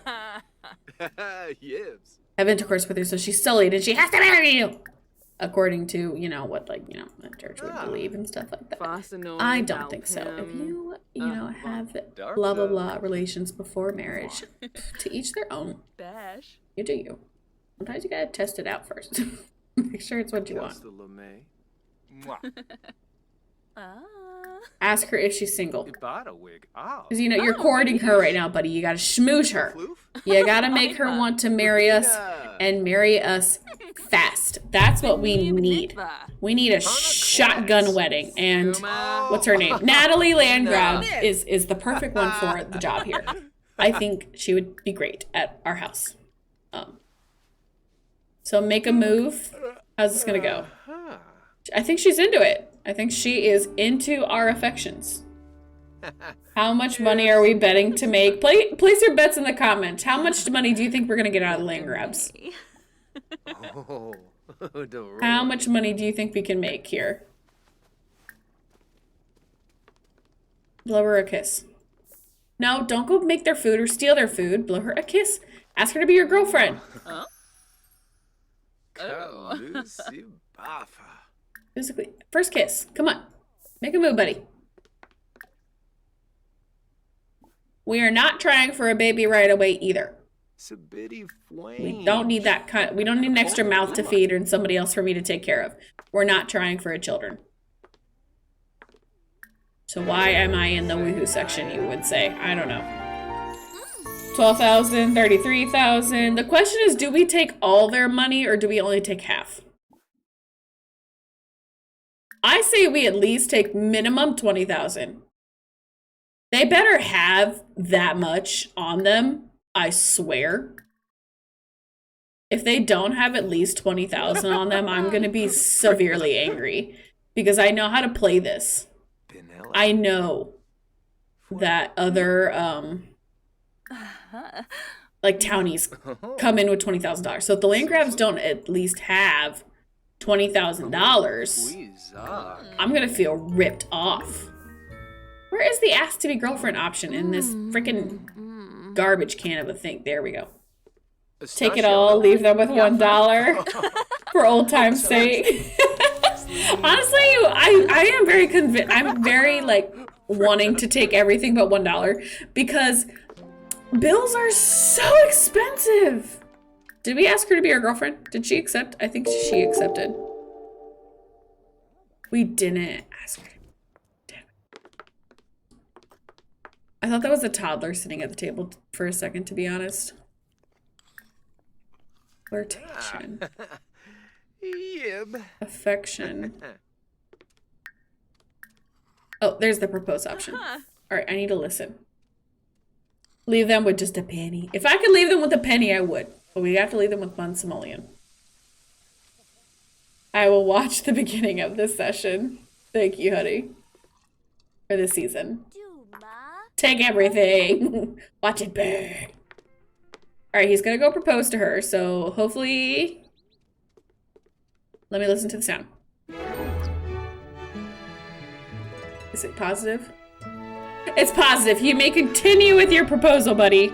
Have intercourse with her so she's sullied and she has to marry you. According to, what, the church would believe and stuff like that. I don't think so. If you, have blah, blah, blah relations before marriage, to each their own. You do you. Sometimes you gotta test it out first. Make sure it's what you want. Ask her if she's single. Because, you're courting her right now, buddy. You gotta schmooze her. You gotta make her want to marry us and marry us fast. That's what we need. We need a shotgun wedding. And what's her name? Natalie Landgrab is the perfect one for the job here. I think she would be great at our house. So make a move. How's this gonna go? I think she's into it. I think she is into our affections. How much money are we betting to make? Place your bets in the comments. How much money do you think we're gonna get out of the Landgrabs? How much money do you think we can make here? Blow her a kiss. No, don't go make their food or steal their food. Blow her a kiss. Ask her to be your girlfriend. Huh? Oh. Physically. First kiss. Come on. Make a move, buddy. We are not trying for a baby right away either. We don't need that kind. We don't need an extra mouth to feed and somebody else for me to take care of. We're not trying for a children. So why am I in the woohoo section, you would say? I don't know. 12,000, 33,000. The question is, do we take all their money or do we only take half? I say we at least take minimum 20,000. They better have that much on them, I swear. If they don't have at least 20,000 on them, I'm going to be severely angry because I know how to play this. I know that other like townies come in with $20,000. So if the land grabs don't at least have $20,000, I'm going to feel ripped off. Where is the ask to be girlfriend option in this freaking garbage can of a thing? There we go. Take it all, leave them with $1 for old time's sake. Honestly, I am very convinced. I'm very like wanting to take everything but $1 because bills are so expensive. Did we ask her to be our girlfriend? Did she accept? I think she accepted. We didn't ask her. I thought that was a toddler sitting at the table for a second, to be honest. Flirtation. Affection. Oh, there's the propose option. All right, I need to listen. Leave them with just a penny. If I could leave them with a penny, I would. But we have to leave them with one simoleon. I will watch the beginning of this session. Thank you, honey. For this season. Take everything. Watch it burn. All right, he's gonna go propose to her. So hopefully, let me listen to the sound. Is it positive? It's positive. You may continue with your proposal, buddy.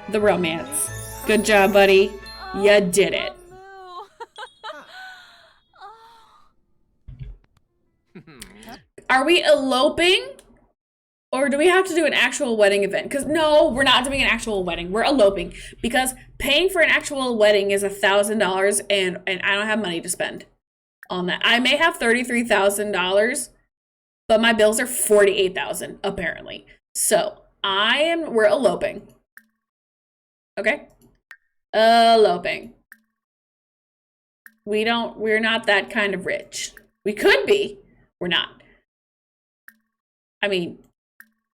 The romance. Good job, buddy. You did it. Are we eloping? Or do we have to do an actual wedding event? Because no, we're not doing an actual wedding. We're eloping. Because paying for an actual wedding is $1,000 and I don't have money to spend on that. I may have $33,000, but my bills are $48,000 apparently. So we're eloping. Okay? Eloping. We're not that kind of rich. We could be. We're not. I mean,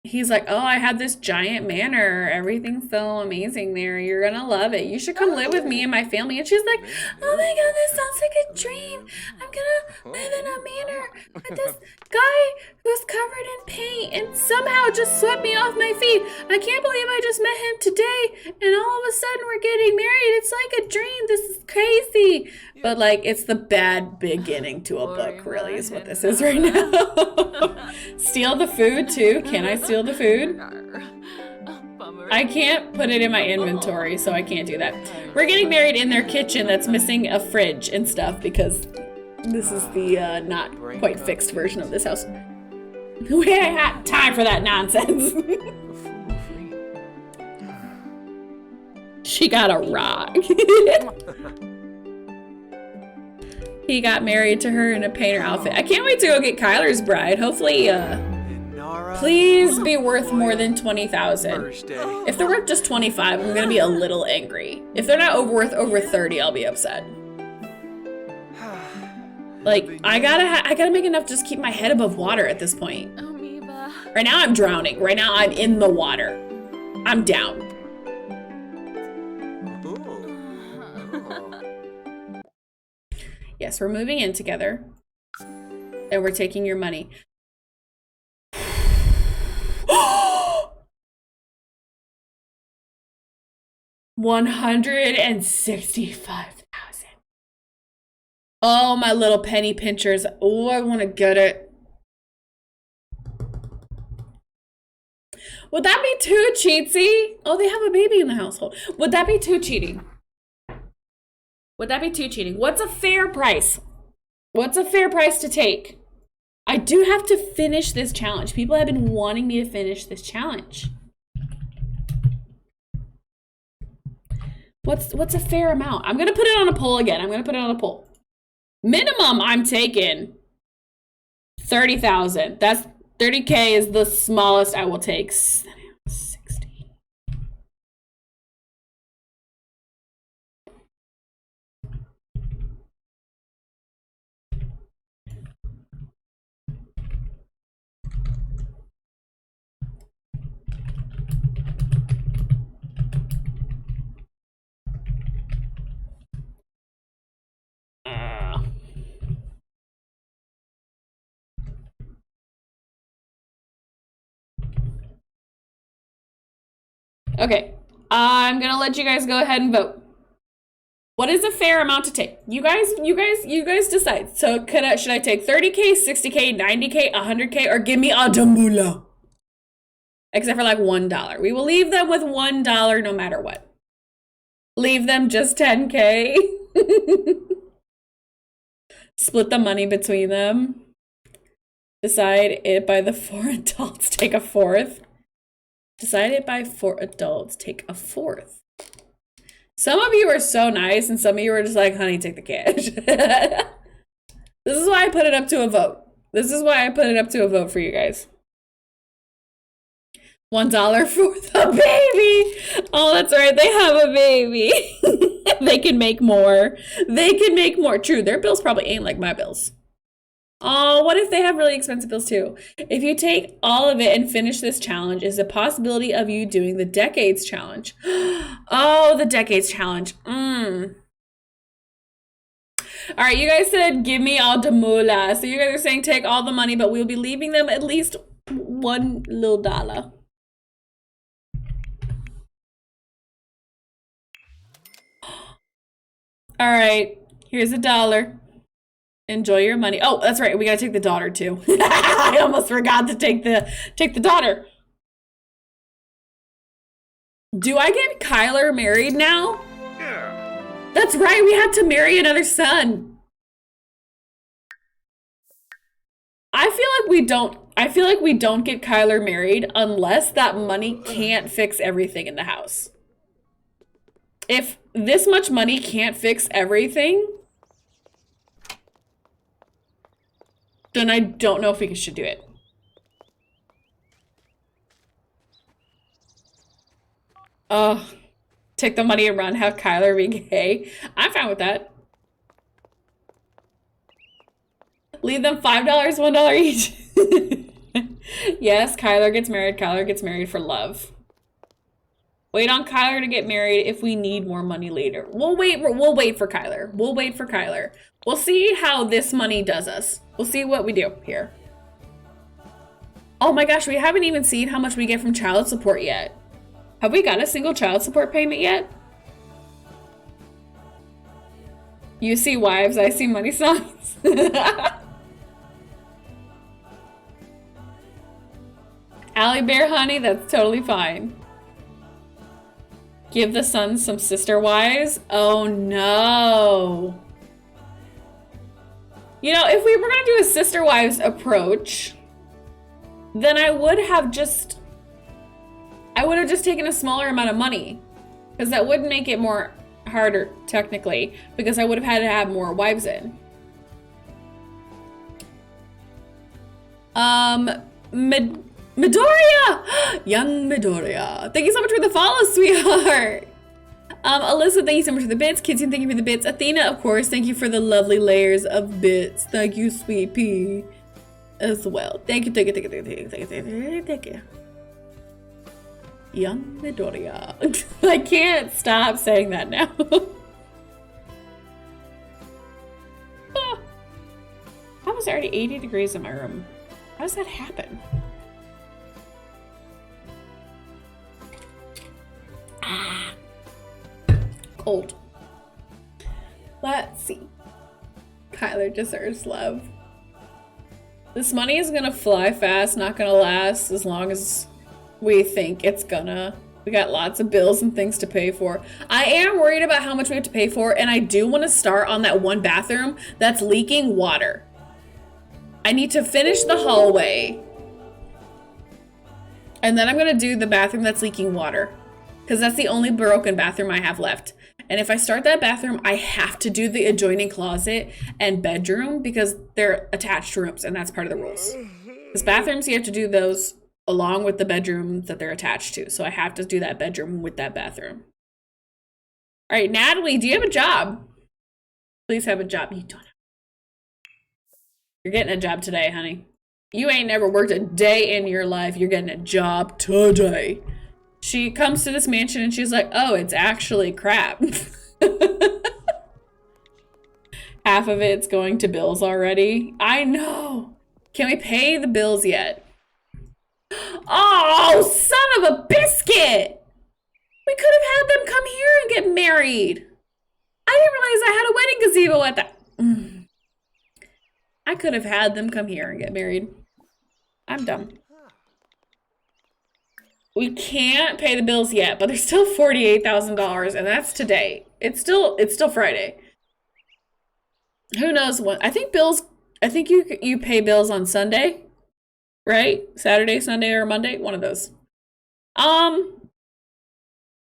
he's like, oh, I have this giant manor. Everything's so amazing there. You're gonna love it. You should come live with me and my family. And she's like, oh my god, this sounds like a dream. I'm gonna live in a manor with this guy who's covered in paint and somehow just swept me off my feet. I can't believe I just met him today and all of a sudden we're getting married. It's like a dream. This is crazy. But like, it's the bad beginning to a book, really, is what this is right now. Steal the food too. Can I steal the food? I can't put it in my inventory, so I can't do that. We're getting married in their kitchen that's missing a fridge and stuff because this is the not quite fixed version of this house. We ain't had time for that nonsense. She got a rock. He got married to her in a painter outfit. I can't wait to go get Kyler's bride. Hopefully, please be worth more than 20,000. If they're worth just 25, I'm gonna be a little angry. If they're not worth over 30, I'll be upset. Like, I gotta make enough to just keep my head above water at this point. Right now I'm drowning. Right now I'm in the water. I'm down. Yes, we're moving in together. And we're taking your money. $165,000. Oh, my little penny pinchers. Oh, I want to get it. Would that be too cheatsy? Oh, they have a baby in the household. Would that be too cheating? Would that be too cheating? What's a fair price? What's a fair price to take? I do have to finish this challenge. People have been wanting me to finish this challenge. What's a fair amount? I'm gonna put it on a poll again. I'm gonna put it on a poll. Minimum I'm taking 30,000. That's 30K is the smallest I will take. 60. Okay, I'm gonna let you guys go ahead and vote. What is a fair amount to take? You guys decide. So should I take 30K, 60K, 90K, 100K, or give me a damula? Except for like $1. We will leave them with $1 no matter what. Leave them just 10K. Split the money between them. Decide it by the 4 adults, take a fourth. Decide it by 4 adults, take a fourth. Some of you are so nice, and some of you are just like, honey, take the cash. This is why I put it up to a vote. This is why I put it up to a vote for you guys. $1 for the baby. Oh, that's right. They have a baby. They can make more. They can make more. True, their bills probably ain't like my bills. Oh, what if they have really expensive bills too? If you take all of it and finish this challenge, is a possibility of you doing the decades challenge. Oh, the decades challenge. All right, you guys said give me all the moolah. So you guys are saying take all the money, but we'll be leaving them at least $1 little dollar. All right, here's $1. Enjoy your money. Oh, that's right. We gotta take the daughter too. I almost forgot to take the daughter. Do I get Kyler married now? Yeah. That's right. We have to marry another son. I feel like we don't get Kyler married unless that money can't fix everything in the house. If this much money can't fix everything, then I don't know if we should do it. Take the money and run, have Kyler be gay. I'm fine with that. Leave them $5, $1 each. Yes, Kyler gets married. Kyler gets married for love. Wait on Kyler to get married if we need more money later. We'll wait for Kyler. We'll wait for Kyler. We'll see how this money does us. We'll see what we do here. Oh my gosh, we haven't even seen how much we get from child support yet. Have we got a single child support payment yet? You see wives, I see money signs. Allie Bear honey, that's totally fine. Give the sons some sister wives. Oh no. You know, if we were gonna do a sister wives approach, then I would have just taken a smaller amount of money, because that would make it more harder technically, because I would have had to have more wives in. Midoriya! Young Midoriya. Thank you so much for the follow, sweetheart. Alyssa, thank you so much for the bits. Kitchen, thank you for the bits. Athena, of course, thank you for the lovely layers of bits. Thank you, sweet pea, as well. Thank you, thank you, thank you, thank you, thank you, thank you. Young Midoriya. I can't stop saying that now. How was it already 80 degrees in my room? How does that happen? Ah, cold. Let's see. Kyler deserves love. This money is gonna fly fast, not gonna last as long as we think it's gonna. We got lots of bills and things to pay for. I am worried about how much we have to pay for, and I do want to start on that one bathroom that's leaking water. I need to finish the hallway. And then I'm gonna do the bathroom that's leaking water, because that's the only broken bathroom I have left. And if I start that bathroom, I have to do the adjoining closet and bedroom because they're attached rooms, and that's part of the rules. Because bathrooms, you have to do those along with the bedroom that they're attached to. So I have to do that bedroom with that bathroom. All right, Natalie, do you have a job? Please have a job. You don't have. You're getting a job today, honey. You ain't never worked a day in your life. You're getting a job today. She comes to this mansion and she's like, oh, it's actually crap. Half of it's going to bills already. I know. Can we pay the bills yet? Oh, son of a biscuit. We could have had them come here and get married. I didn't realize I had a wedding gazebo at that. I could have had them come here and get married. I'm dumb. We can't pay the bills yet, but there's still $48,000, and that's today. It's still Friday. Who knows what? I think you pay bills on Sunday, right? Saturday, Sunday, or Monday, one of those. I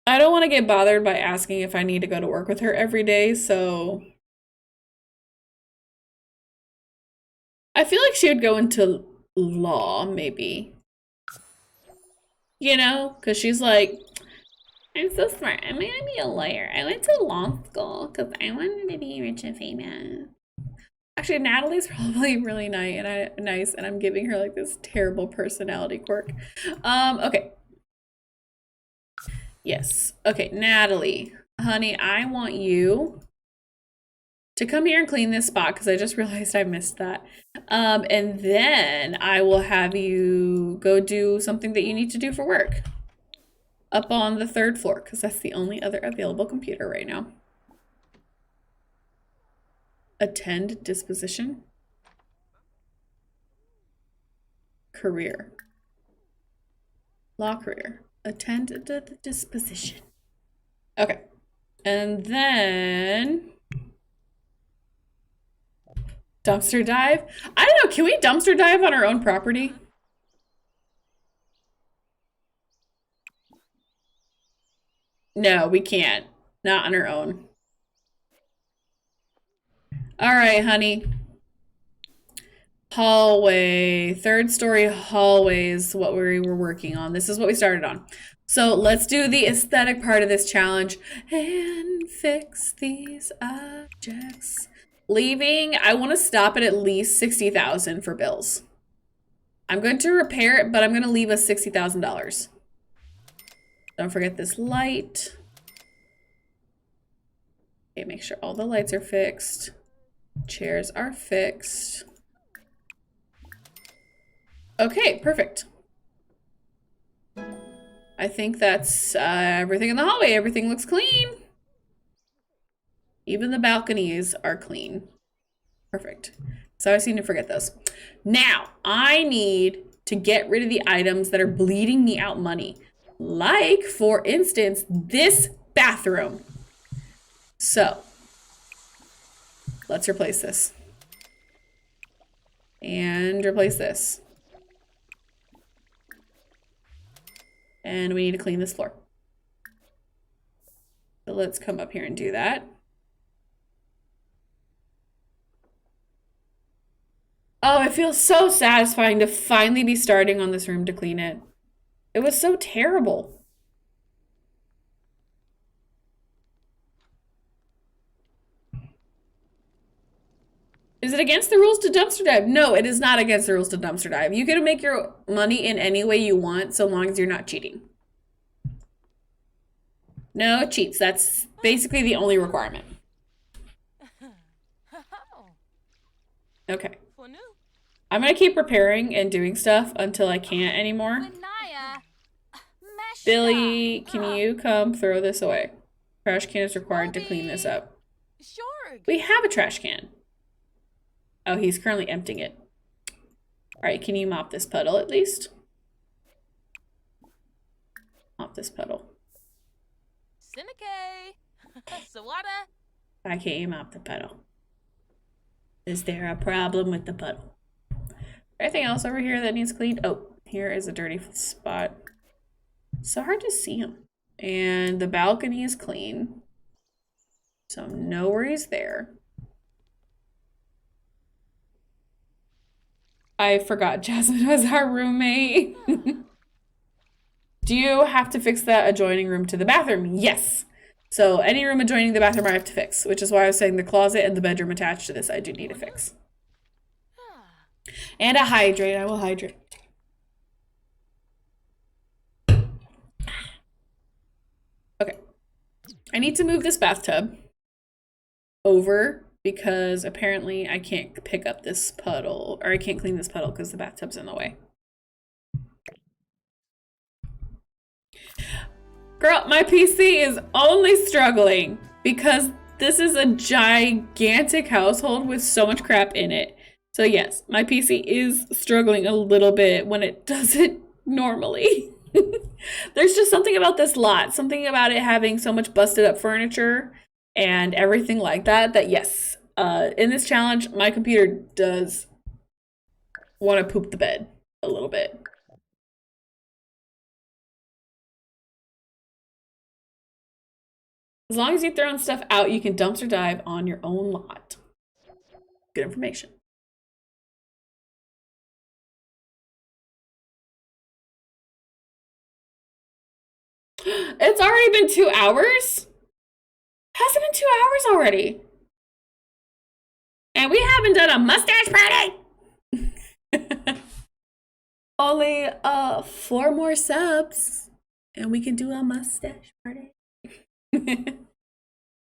don't want to get bothered by asking if I need to go to work with her every day, so I feel like she would go into law, maybe. You know, because she's like, I'm so smart. I'm going to be a lawyer. I went to law school because I wanted to be rich and famous. Actually, Natalie's probably really nice, and I'm giving her like this terrible personality quirk. Okay. Yes. Okay, Natalie, honey, I want you to come here and clean this spot because I just realized I missed that. And then I will have you go do something that you need to do for work up on the 3rd floor because that's the only other available computer right now. Attend disposition. Career. Law career. Attend the disposition. Okay. And then dumpster dive? I don't know, can we dumpster dive on our own property? No, we can't. Not on our own. All right, honey. Hallway. 3rd story hallway is what we were working on. This is what we started on. So let's do the aesthetic part of this challenge and fix these objects. Leaving, I want to stop at least $60,000 for bills. I'm going to repair it, but I'm going to leave us $60,000. Don't forget this light. Okay, make sure all the lights are fixed. Chairs are fixed. Okay, perfect. I think that's everything in the hallway. Everything looks clean. Even the balconies are clean. Perfect. So I seem to forget those. Now, I need to get rid of the items that are bleeding me out money. Like, for instance, this bathroom. So, let's replace this. And replace this. And we need to clean this floor. So let's come up here and do that. Oh, it feels so satisfying to finally be starting on this room to clean it. It was so terrible. Is it against the rules to dumpster dive? No, it is not against the rules to dumpster dive. You can make your money in any way you want, so long as you're not cheating. No cheats. That's basically the only requirement. Okay. I'm going to keep repairing and doing stuff until I can't anymore. Billy, can you come throw this away? Trash can is required to clean this up. We have a trash can. Oh, he's currently emptying it. All right, can you mop this puddle at least? Mop this puddle. Sinike. Sawada. Why can't you mop the puddle? Is there a problem with the puddle? Anything else over here that needs cleaned? Oh, here is a dirty spot. So hard to see him. And the balcony is clean. So no worries there. I forgot Jasmine was our roommate. Do you have to fix that adjoining room to the bathroom? Yes. So any room adjoining the bathroom I have to fix, which is why I was saying the closet and the bedroom attached to this I do need to fix. And a hydrate. I will hydrate. Okay. I need to move this bathtub over because apparently I can't pick up this puddle, or I can't clean this puddle because the bathtub's in the way. Girl, my PC is only struggling because this is a gigantic household with so much crap in it. So yes, my PC is struggling a little bit when it does it normally. There's just something about this lot, something about it having so much busted up furniture and everything like that, that yes, in this challenge, my computer does want to poop the bed a little bit. As long as you throw stuff out, you can dumpster dive on your own lot. Good information. It's already been 2 hours? Has it been 2 hours already? And we haven't done a mustache party! Only 4 more subs. And we can do a mustache party.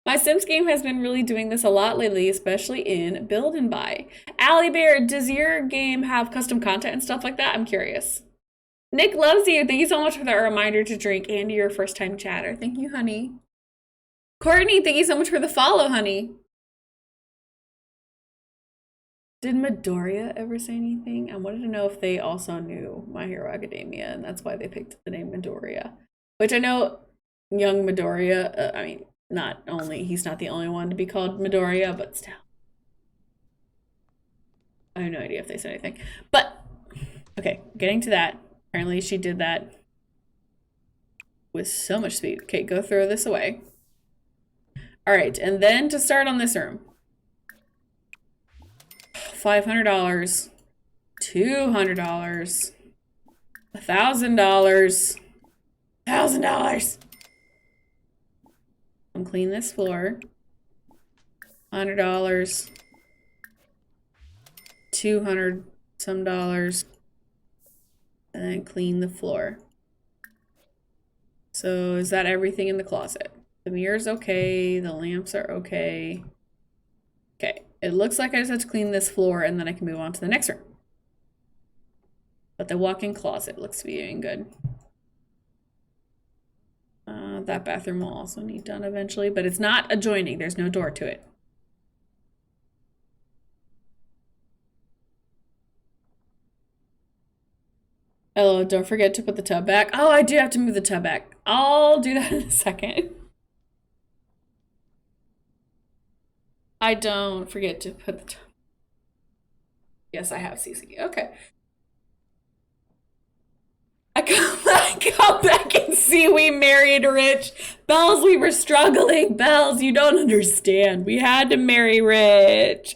My Sims game has been really doing this a lot lately, especially in Build and Buy. Allie Bear, does your game have custom content and stuff like that? I'm curious. Nick loves you. Thank you so much for that reminder to drink and your first time chatter. Thank you, honey. Courtney, thank you so much for the follow, honey. Did Midoriya ever say anything? I wanted to know if they also knew My Hero Academia, and that's why they picked the name Midoriya. Which I know young Midoriya, I mean, not only, he's not the only one to be called Midoriya, but still. I have no idea if they said anything. But, okay, getting to that. Apparently she did that with so much speed. Okay, go throw this away. All right, and then to start on this room. $500, $200, $1,000, $1,000. I'm clean this floor. $100, 200 some dollars, and then clean the floor. So is that everything in the closet? The mirror's okay, the lamps are okay. Okay, it looks like I just have to clean this floor and then I can move on to the next room. But the walk-in closet looks to be doing good. That bathroom will also need done eventually, but it's not adjoining. There's no door to it. Oh, don't forget to put the tub back. Oh, I do have to move the tub back. I'll do that in a second. I don't forget to put the tub. Yes, I have CC. Okay. I come back and see we married rich. Bells, we were struggling. Bells, you don't understand. We had to marry rich.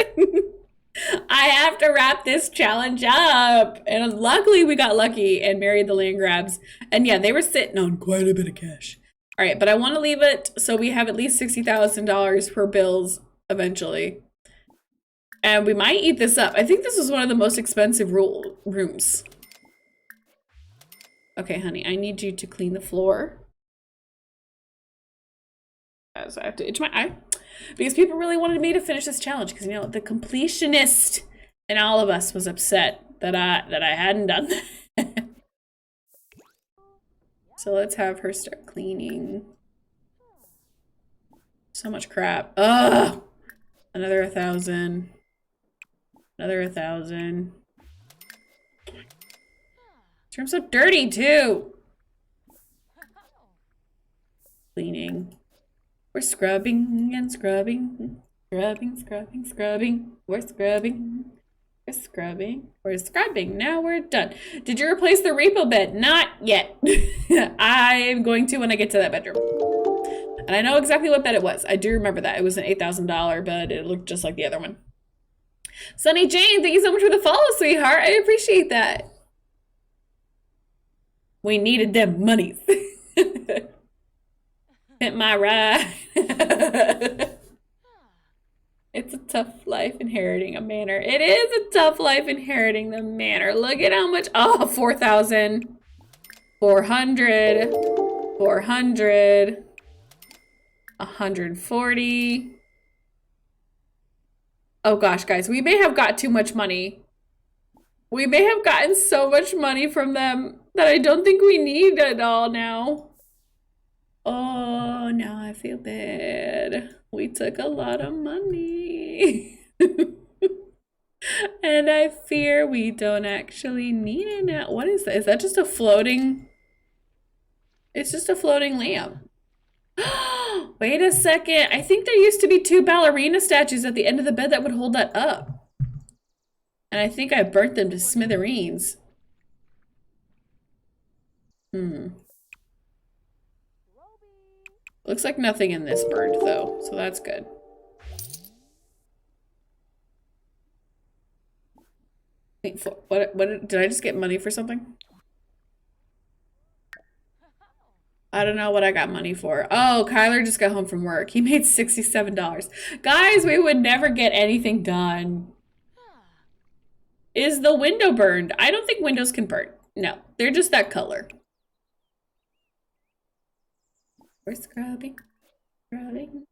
I have to wrap this challenge up. And luckily we got lucky and married the land grabs. And yeah, they were sitting on quite a bit of cash. All right, but I want to leave it so we have at least $60,000 for bills eventually. And we might eat this up. I think this is one of the most expensive rooms. Okay, honey, I need you to clean the floor. So I have to itch my eye. Because people really wanted me to finish this challenge. Because, you know, the completionist in all of us was upset that I hadn't done that. So let's have her start cleaning. So much crap. Ugh! Another 1,000. Another 1,000. This room's so dirty too. Cleaning. We're scrubbing and scrubbing. Scrubbing, scrubbing, scrubbing. We're scrubbing. We're scrubbing. We're scrubbing. Now we're done. Did you replace the repo bed? Not yet. I'm going to when I get to that bedroom. And I know exactly what bed it was. I do remember that. It was an $8,000 bed. It looked just like the other one. Sunny Jane, thank you so much for the follow, sweetheart. I appreciate that. We needed them monies. Hit my ride. It's a tough life inheriting a manor. It is a tough life inheriting the manor. Look at how much. Oh, 4,000. 400. 400. 140. Oh gosh, guys, we may have got too much money. We may have gotten so much money from them that I don't think we need it all now. Oh, now I feel bad. We took a lot of money. And I fear we don't actually need it now. What is that? Is that just a floating? It's just a floating lamp. Wait a second. I think there used to be 2 ballerina statues at the end of the bed that would hold that up. And I think I burnt them to smithereens. Looks like nothing in this burned though, so that's good. Wait, what did I just get money for something? I don't know what I got money for. Oh, Kyler just got home from work. He made $67. Guys, we would never get anything done. Is the window burned? I don't think windows can burn. No, they're just that color. We're scrubbing, scrubbing,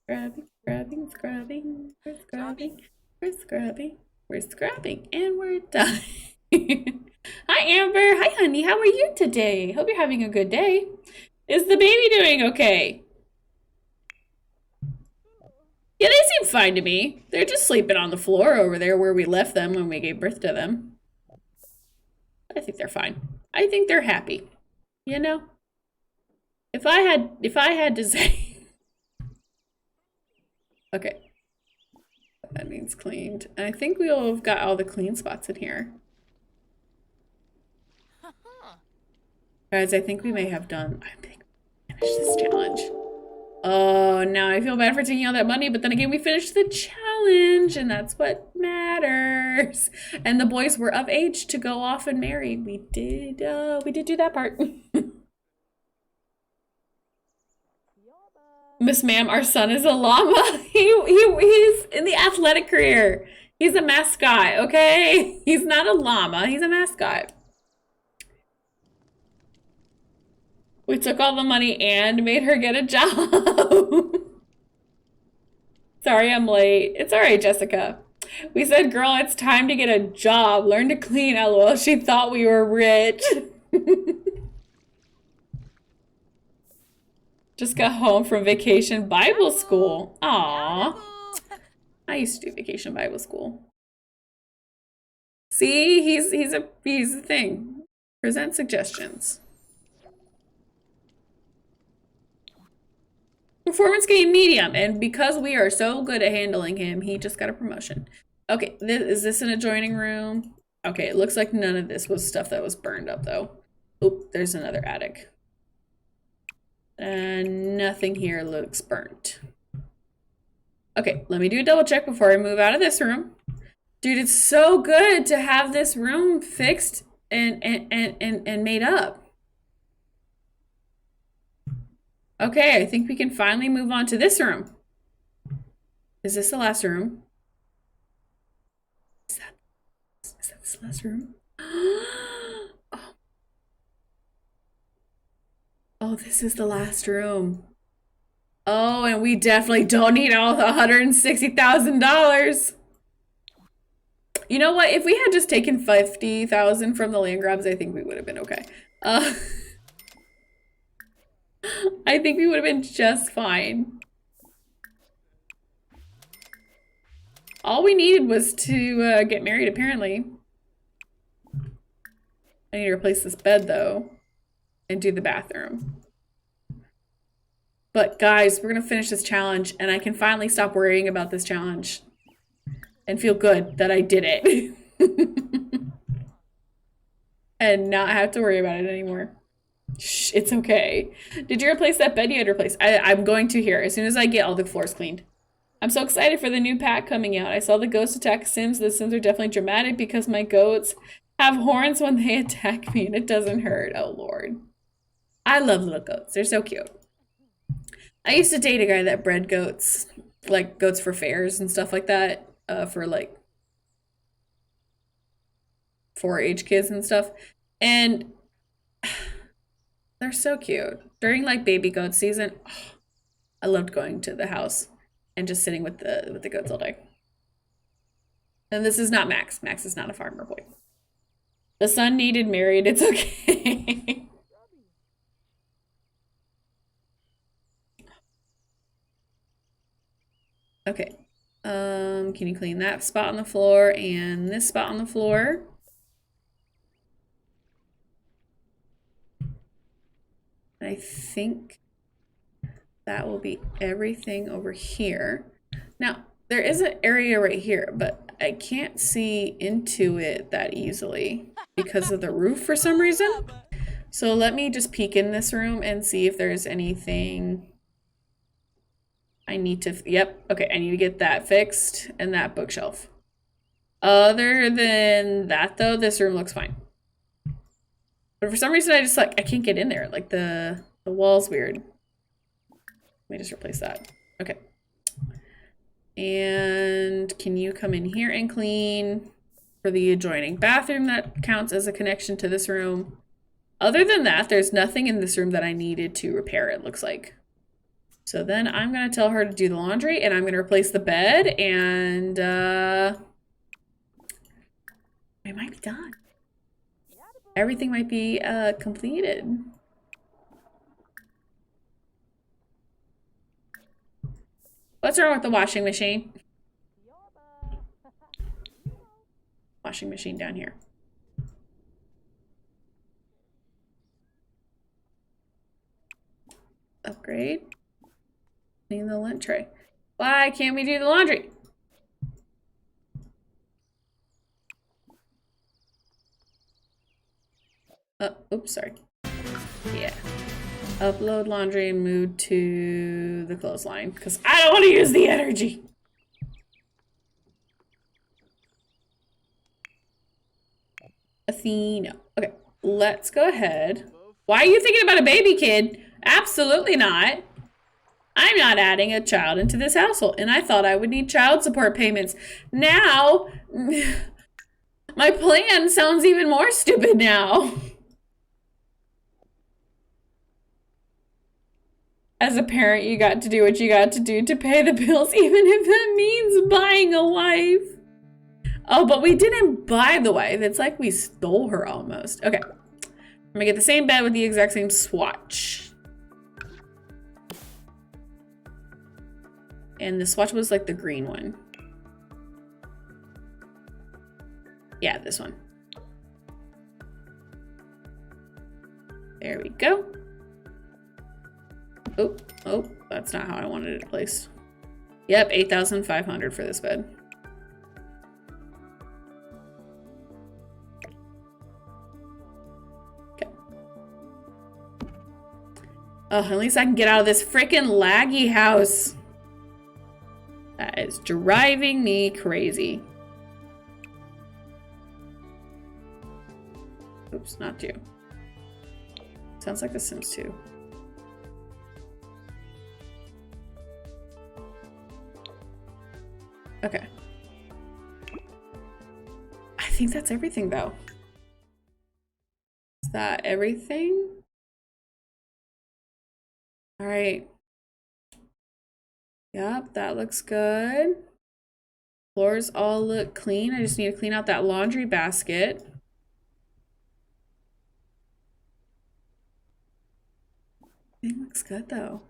scrubbing, scrubbing, scrubbing, we're scrubbing, we're scrubbing, we're scrubbing, and we're done. Hi, Amber. Hi, honey. How are you today? Hope you're having a good day. Is the baby doing okay? Yeah, they seem fine to me. They're just sleeping on the floor over there where we left them when we gave birth to them. I think they're fine. I think they're happy. You know? If I had to say. Okay. That means cleaned. And I think we'll have got all the clean spots in here. Guys, I think we may have done. I think we finished this challenge. Oh, now I feel bad for taking all that money, but then again, we finished the challenge, and that's what matters. And the boys were of age to go off and marry. We did do that part. Miss Ma'am, our son is a llama. He's in the athletic career. He's a mascot, okay? He's not a llama. He's a mascot. We took all the money and made her get a job. Sorry I'm late. It's all right, Jessica. We said, girl, it's time to get a job. Learn to clean, LOL. She thought we were rich. Just got home from vacation Bible school. Aww. I used to do vacation Bible school. See, he's a thing. Present suggestions. Performance game medium, and because we are so good at handling him, he just got a promotion. Okay, is this an adjoining room? Okay, it looks like none of this was stuff that was burned up though. Oop, there's another attic. And nothing here looks burnt. Okay, let me do a double check before I move out of this room. Dude, it's so good to have this room fixed and made up. Okay, I think we can finally move on to this room. Is this the last room? Is that this last room? Oh, this is the last room. Oh, and we definitely don't need all the $160,000. You know what? If we had just taken 50,000 from the land grabs, I think we would have been okay. I think we would have been just fine. All we needed was to get married, apparently. I need to replace this bed, though, and do the bathroom. But guys, we're gonna finish this challenge, and I can finally stop worrying about this challenge and feel good that I did it. And not have to worry about it anymore. Shh, it's okay. Did you replace that bed you had replaced? I'm going to here as soon as I get all the floors cleaned. I'm so excited for the new pack coming out. I saw the ghosts attack Sims. The Sims are definitely dramatic because my goats have horns when they attack me and it doesn't hurt. Oh, Lord. I love little goats. They're so cute. I used to date a guy that bred goats, like goats for fairs and stuff like that, for like 4-H kids and stuff. And they're so cute. During like baby goat season, I loved going to the house and just sitting with the goats all day. And this is not Max. Max is not a farmer boy. The son needed married. It's okay. Okay. Can you clean that spot on the floor and this spot on the floor? I think that will be everything over here. Now, there is an area right here, but I can't see into it that easily because of the roof for some reason. So let me just peek in this room and see if there's anything I need to, yep, okay, I need to get that fixed and that bookshelf. Other than that though, this room looks fine. But for some reason I just like, I can't get in there. Like the wall's weird. Let me just replace that. Okay. And can you come in here and clean for the adjoining bathroom that counts as a connection to this room? Other than that, there's nothing in this room that I needed to repair, it looks like. So then I'm gonna tell her to do the laundry and I'm gonna replace the bed and we might be done. Everything might be completed. What's wrong with the washing machine? Washing machine down here. Upgrade. Clean the lint tray. Why can't we do the laundry? Oops, sorry. Yeah. Upload laundry and move to the clothesline because I don't want to use the energy. Athena. Okay, let's go ahead. Why are you thinking about a baby kid? Absolutely not. I'm not adding a child into this household, and I thought I would need child support payments. Now, my plan sounds even more stupid now. As a parent, you got to do what you got to do to pay the bills, even if that means buying a wife. Oh, but we didn't buy the wife. It's like we stole her almost. Okay. I'm gonna get the same bed with the exact same swatch. And the swatch was like the green one. Yeah, this one. There we go. Oh, that's not how I wanted it placed. Yep, 8,500 for this bed. Okay. Oh, at least I can get out of this freaking laggy house. That is driving me crazy. Oops, not you. Sounds like The Sims 2. Okay. I think that's everything though. Is that everything? All right. Yep, that looks good. Floors all look clean. I just need to clean out that laundry basket. Everything looks good though.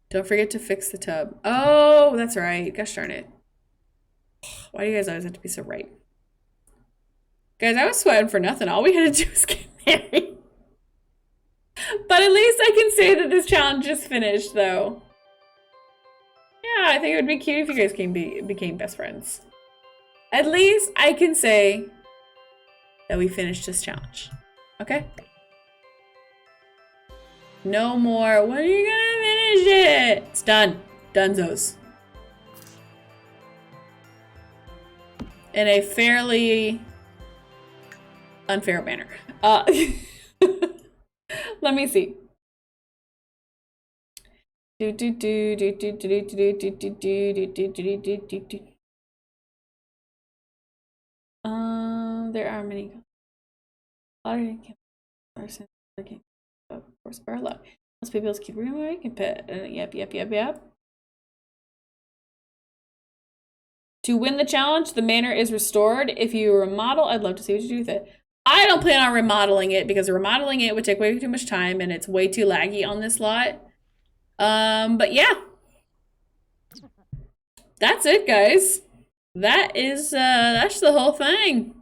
Don't forget to fix the tub. Oh, that's right. Gosh darn it. Why do you guys always have to be so right? Guys, I was sweating for nothing. All we had to do was get married. But at least I can say that this challenge is finished, though. Yeah, I think it would be cute if you guys became best friends. At least I can say that we finished this challenge. Okay? No more. When are you gonna finish it? It's done. Dunzos. In a fairly unfair manner. Let me see. There are many. Of course, our luck. Most people keep removing and pet. Yep. To win the challenge, the manor is restored. If you remodel, I'd love to see what you do with it. I don't plan on remodeling it because remodeling it would take way too much time and it's way too laggy on this lot. But yeah. That's it, guys. That's the whole thing.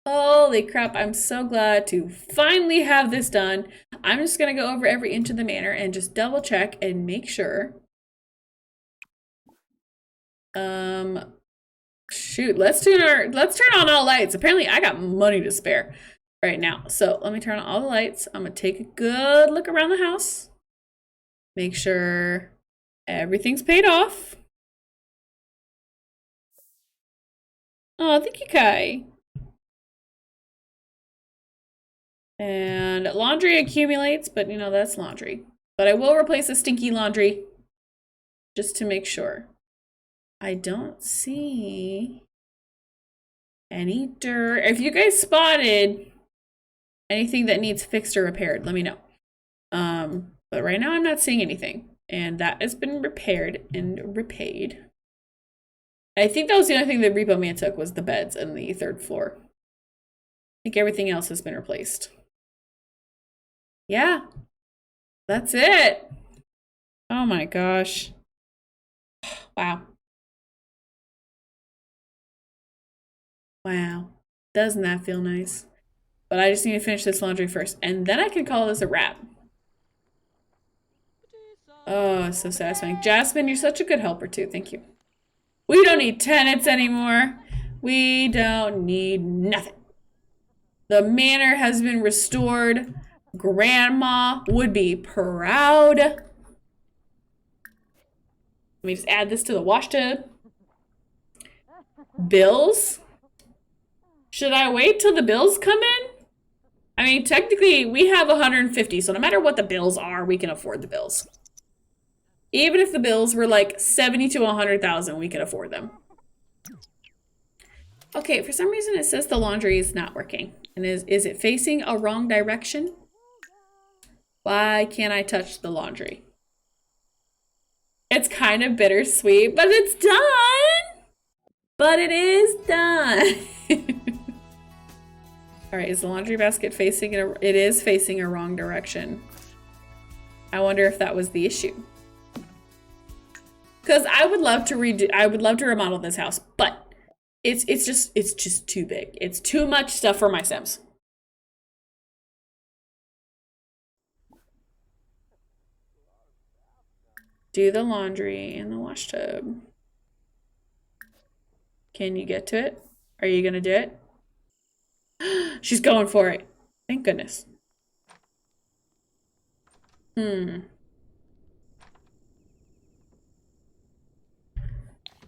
Holy crap, I'm so glad to finally have this done. I'm just gonna go over every inch of the manor and just double check and make sure. Shoot, let's turn on all lights. Apparently I got money to spare right now. So let me turn on all the lights. I'm gonna take a good look around the house. Make sure everything's paid off. Oh, thank you, Kai. And laundry accumulates, but you know, that's laundry. But I will replace the stinky laundry just to make sure. I don't see any dirt. If you guys spotted anything that needs fixed or repaired, let me know. But right now I'm not seeing anything. And that has been repaired and repaid. I think that was the only thing that Repo Man took was the beds and the third floor. I think everything else has been replaced. Yeah, that's it. Oh my gosh. Wow. Wow. Doesn't that feel nice? But I just need to finish this laundry first, and then I can call this a wrap. Oh, so satisfying. Jasmine, you're such a good helper too. Thank you. We don't need tenants anymore. We don't need nothing. The manor has been restored. Grandma would be proud. Let me just add this to the wash tub. Bills? Should I wait till the bills come in? I mean, technically, we have 150, so no matter what the bills are, we can afford the bills. Even if the bills were like 70 to 100,000, we can afford them. Okay, for some reason it says the laundry is not working. And is it facing a wrong direction? Why can't I touch the laundry? It's kind of bittersweet, but it's done! But it is done! Alright, is the laundry basket facing it is facing a wrong direction. I wonder if that was the issue. Because I would love to remodel this house, but it's just too big. It's too much stuff for my Sims. Do the laundry in the wash tub. Can you get to it? Are you gonna do it? She's going for it. Thank goodness.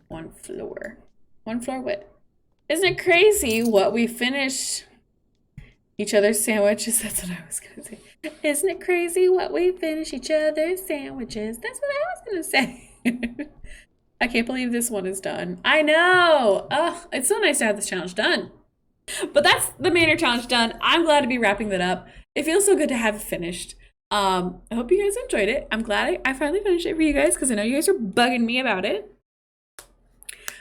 One floor width. Isn't it crazy what we finish each other's sandwiches? That's what I was gonna say. Isn't it crazy what we finish each other's sandwiches? That's what I was gonna say. I can't believe this one is done. I know. Oh, it's so nice to have this challenge done. But that's the Manor challenge done. I'm glad to be wrapping that up. It feels so good to have it finished. I hope you guys enjoyed it. I'm glad I finally finished it for you guys because I know you guys are bugging me about it.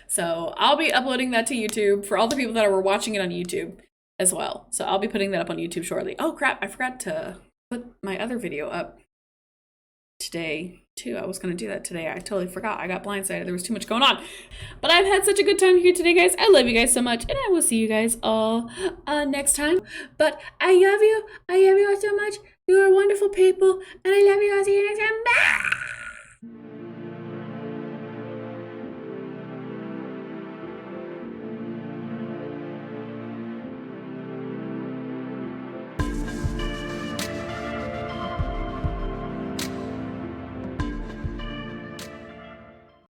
So I'll be uploading that to YouTube for all the people that were watching it on YouTube as well. So I'll be putting that up on YouTube shortly. Oh crap, I forgot to put my other video up. today too. I was gonna do that today. I totally forgot. I got blindsided. There was too much going on. But I've had such a good time here today, guys. I love you guys so much, and I will see you guys all next time. But I love you. I love you all so much. You are wonderful people, and I love you. I'll see you next time. Bye!